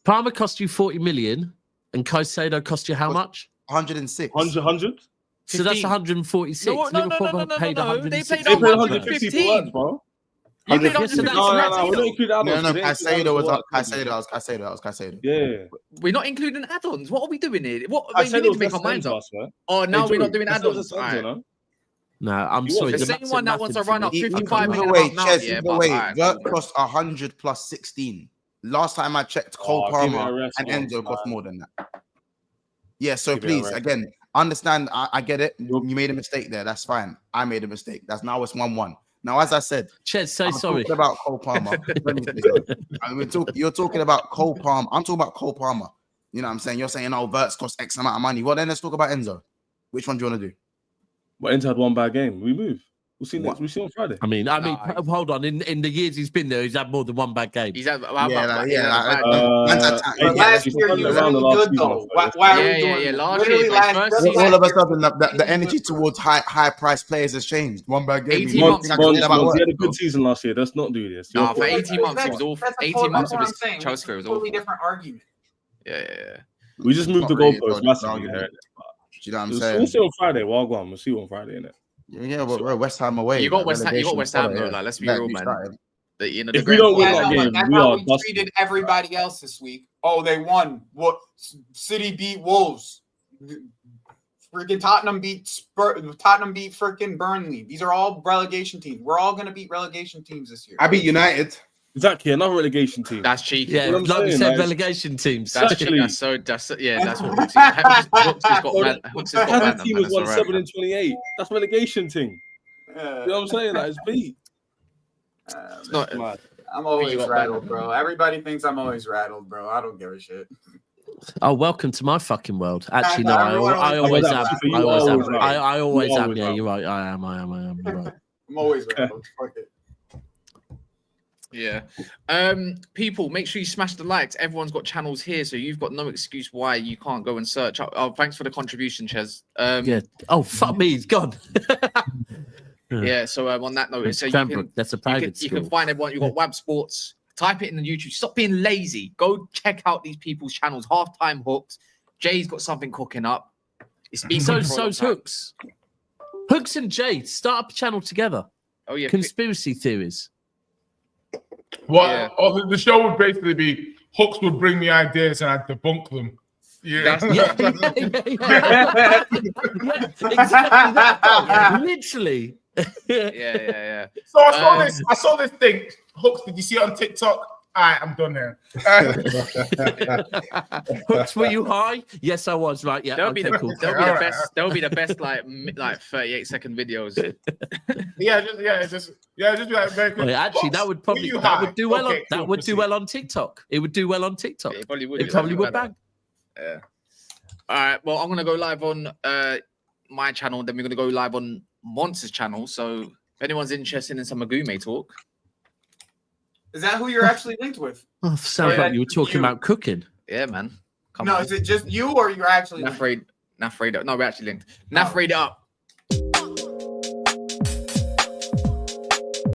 Palmer cost you 40 million and Caicedo cost you how much? 106. 100? So that's 146. No. Liverpool paid 160. They paid 150 for once, bro. You Okay, did yes, so not that's- No, include we don't include add-ons. No, We don't include Caicedo was add-ons. Caicedo. Yeah. We're not including add-ons. What are we doing here? What I we said need it to make our was minds up. last man. Oh, now Hey, we're not Joey, doing I said it add-ons. was All right. no? No, I'm You sorry. was The the same one that wants to run up thing. 55 Either and way, a half now. Chez, Yeah, either but way, all right, Vert cool. cost 100 plus 16. Last time I checked, Cole Oh, give it a Palmer rest, and man. Enzo cost more than that. Yeah, so Give it a please, rest. again, understand. I get it. You're- You made a mistake there. That's fine. I made a mistake. That's now it's 1-1. Now, as I said, Chez, say I'm sorry. talking about Cole Palmer. Let me say something. You're talking about Cole Palmer. I'm talking about Cole Palmer. You know what I'm saying? You're saying, oh, Verts cost X amount of money. Well, then let's talk about Enzo. Which one do you want to do? But Inter had one bad game. We move. We'll see What? next. We'll see on Friday. I mean, Nah. hold on. In the years he's been there, he's had more than one bad game. He's had, Last year you was around the really last good season, though. I Why are Yeah, we yeah, doing yeah. this? Last Literally year, but last- first just season- last all of a year, sudden, the he energy was- towards high priced players has changed. One bad game. 18 you months, think I Mons, forget about he what? had a good season last year. Let's not do this. Nah, for You're- 18 months, he was awful. That's a 18 months that's of what his I'm saying. Chelsea It's a career was totally awful. different argument. Yeah. We just moved the Not really, goalpost though, massively the here. argument. You know what I'm We'll saying? see on Friday. Well, go on. We'll see you on Friday, innit? Yeah, but we're West Ham away. You got like, West Ham. You got relegation West Ham fodder, though. yeah. Like, let's be Like, real, you man. started. The, you know, If the we grand don't win final- that game, that's we how are we dusted. treated everybody else this week. Oh, they won. What? City beat Wolves. Freaking Tottenham beat freaking Burnley. These are all relegation teams. We're all gonna beat relegation teams this year. I beat United. Exactly, another relegation team. That's cheeky. Yeah, bro. what I'm like we saying, said, like, relegation teams. That's Exactly. cheeky. That's what Hooks has got. Man, Hooks has got Had man. the team Man, was it's won all right, 7 man. and 28. That's relegation thing. You know what I'm saying? Like, it's beat. It's not. Mad. I'm always You got rattled, better. bro. Everybody thinks I'm always rattled, bro. I don't give a shit. Oh, welcome to my fucking world. Actually, no, Everyone I always always says am. that. I always am. always right. I always You're am. always Yeah, right. you're right. I am. You're right. I'm always rattled. Fuck it. Yeah. People, make sure you smash the likes. Everyone's got channels here, so you've got no excuse why you can't go and search. Oh, thanks for the contribution, Ches. Yeah. Oh, fuck me. He's gone. Yeah. So on that note, so Cranbrook, that's a private you school. can find everyone. You got Wab Sports. Type it in the YouTube. Stop being lazy. Go check out these people's channels. Halftime Hooks. Jay's got something cooking up. It's been So, cooking for a long so's time. Hooks. Hooks and Jay start up a channel together. Oh yeah. Conspiracy theories. What? Yeah. Oh, the show would basically be Hooks would bring me ideas and I'd debunk them. Yeah. Yeah, exactly that. Literally. Yeah. So I saw this thing. Hooks, did you see it on TikTok? All right, I'm done here. Hooks, were you high? Yes, I was. Right. Yeah. That'll be Okay, cool. the best. That'll be the best. Like 38-second videos. just be like very quick. Well, actually, Hooks, that would probably were you that high? would do well. Okay, That cool, would do proceed. well on TikTok. It would do well on TikTok. It probably would. It probably would bang. Yeah. All right. Well, I'm gonna go live on my channel. Then we're gonna go live on Monster's channel. So if anyone's interested in some Magume talk, Is that who you're actually linked with? Oh, sounds Yeah, like you were talking you. about cooking. yeah, man. Come No, on. is it just you or you're actually linked? Naf read it up. No, we're actually linked. Naf read it up.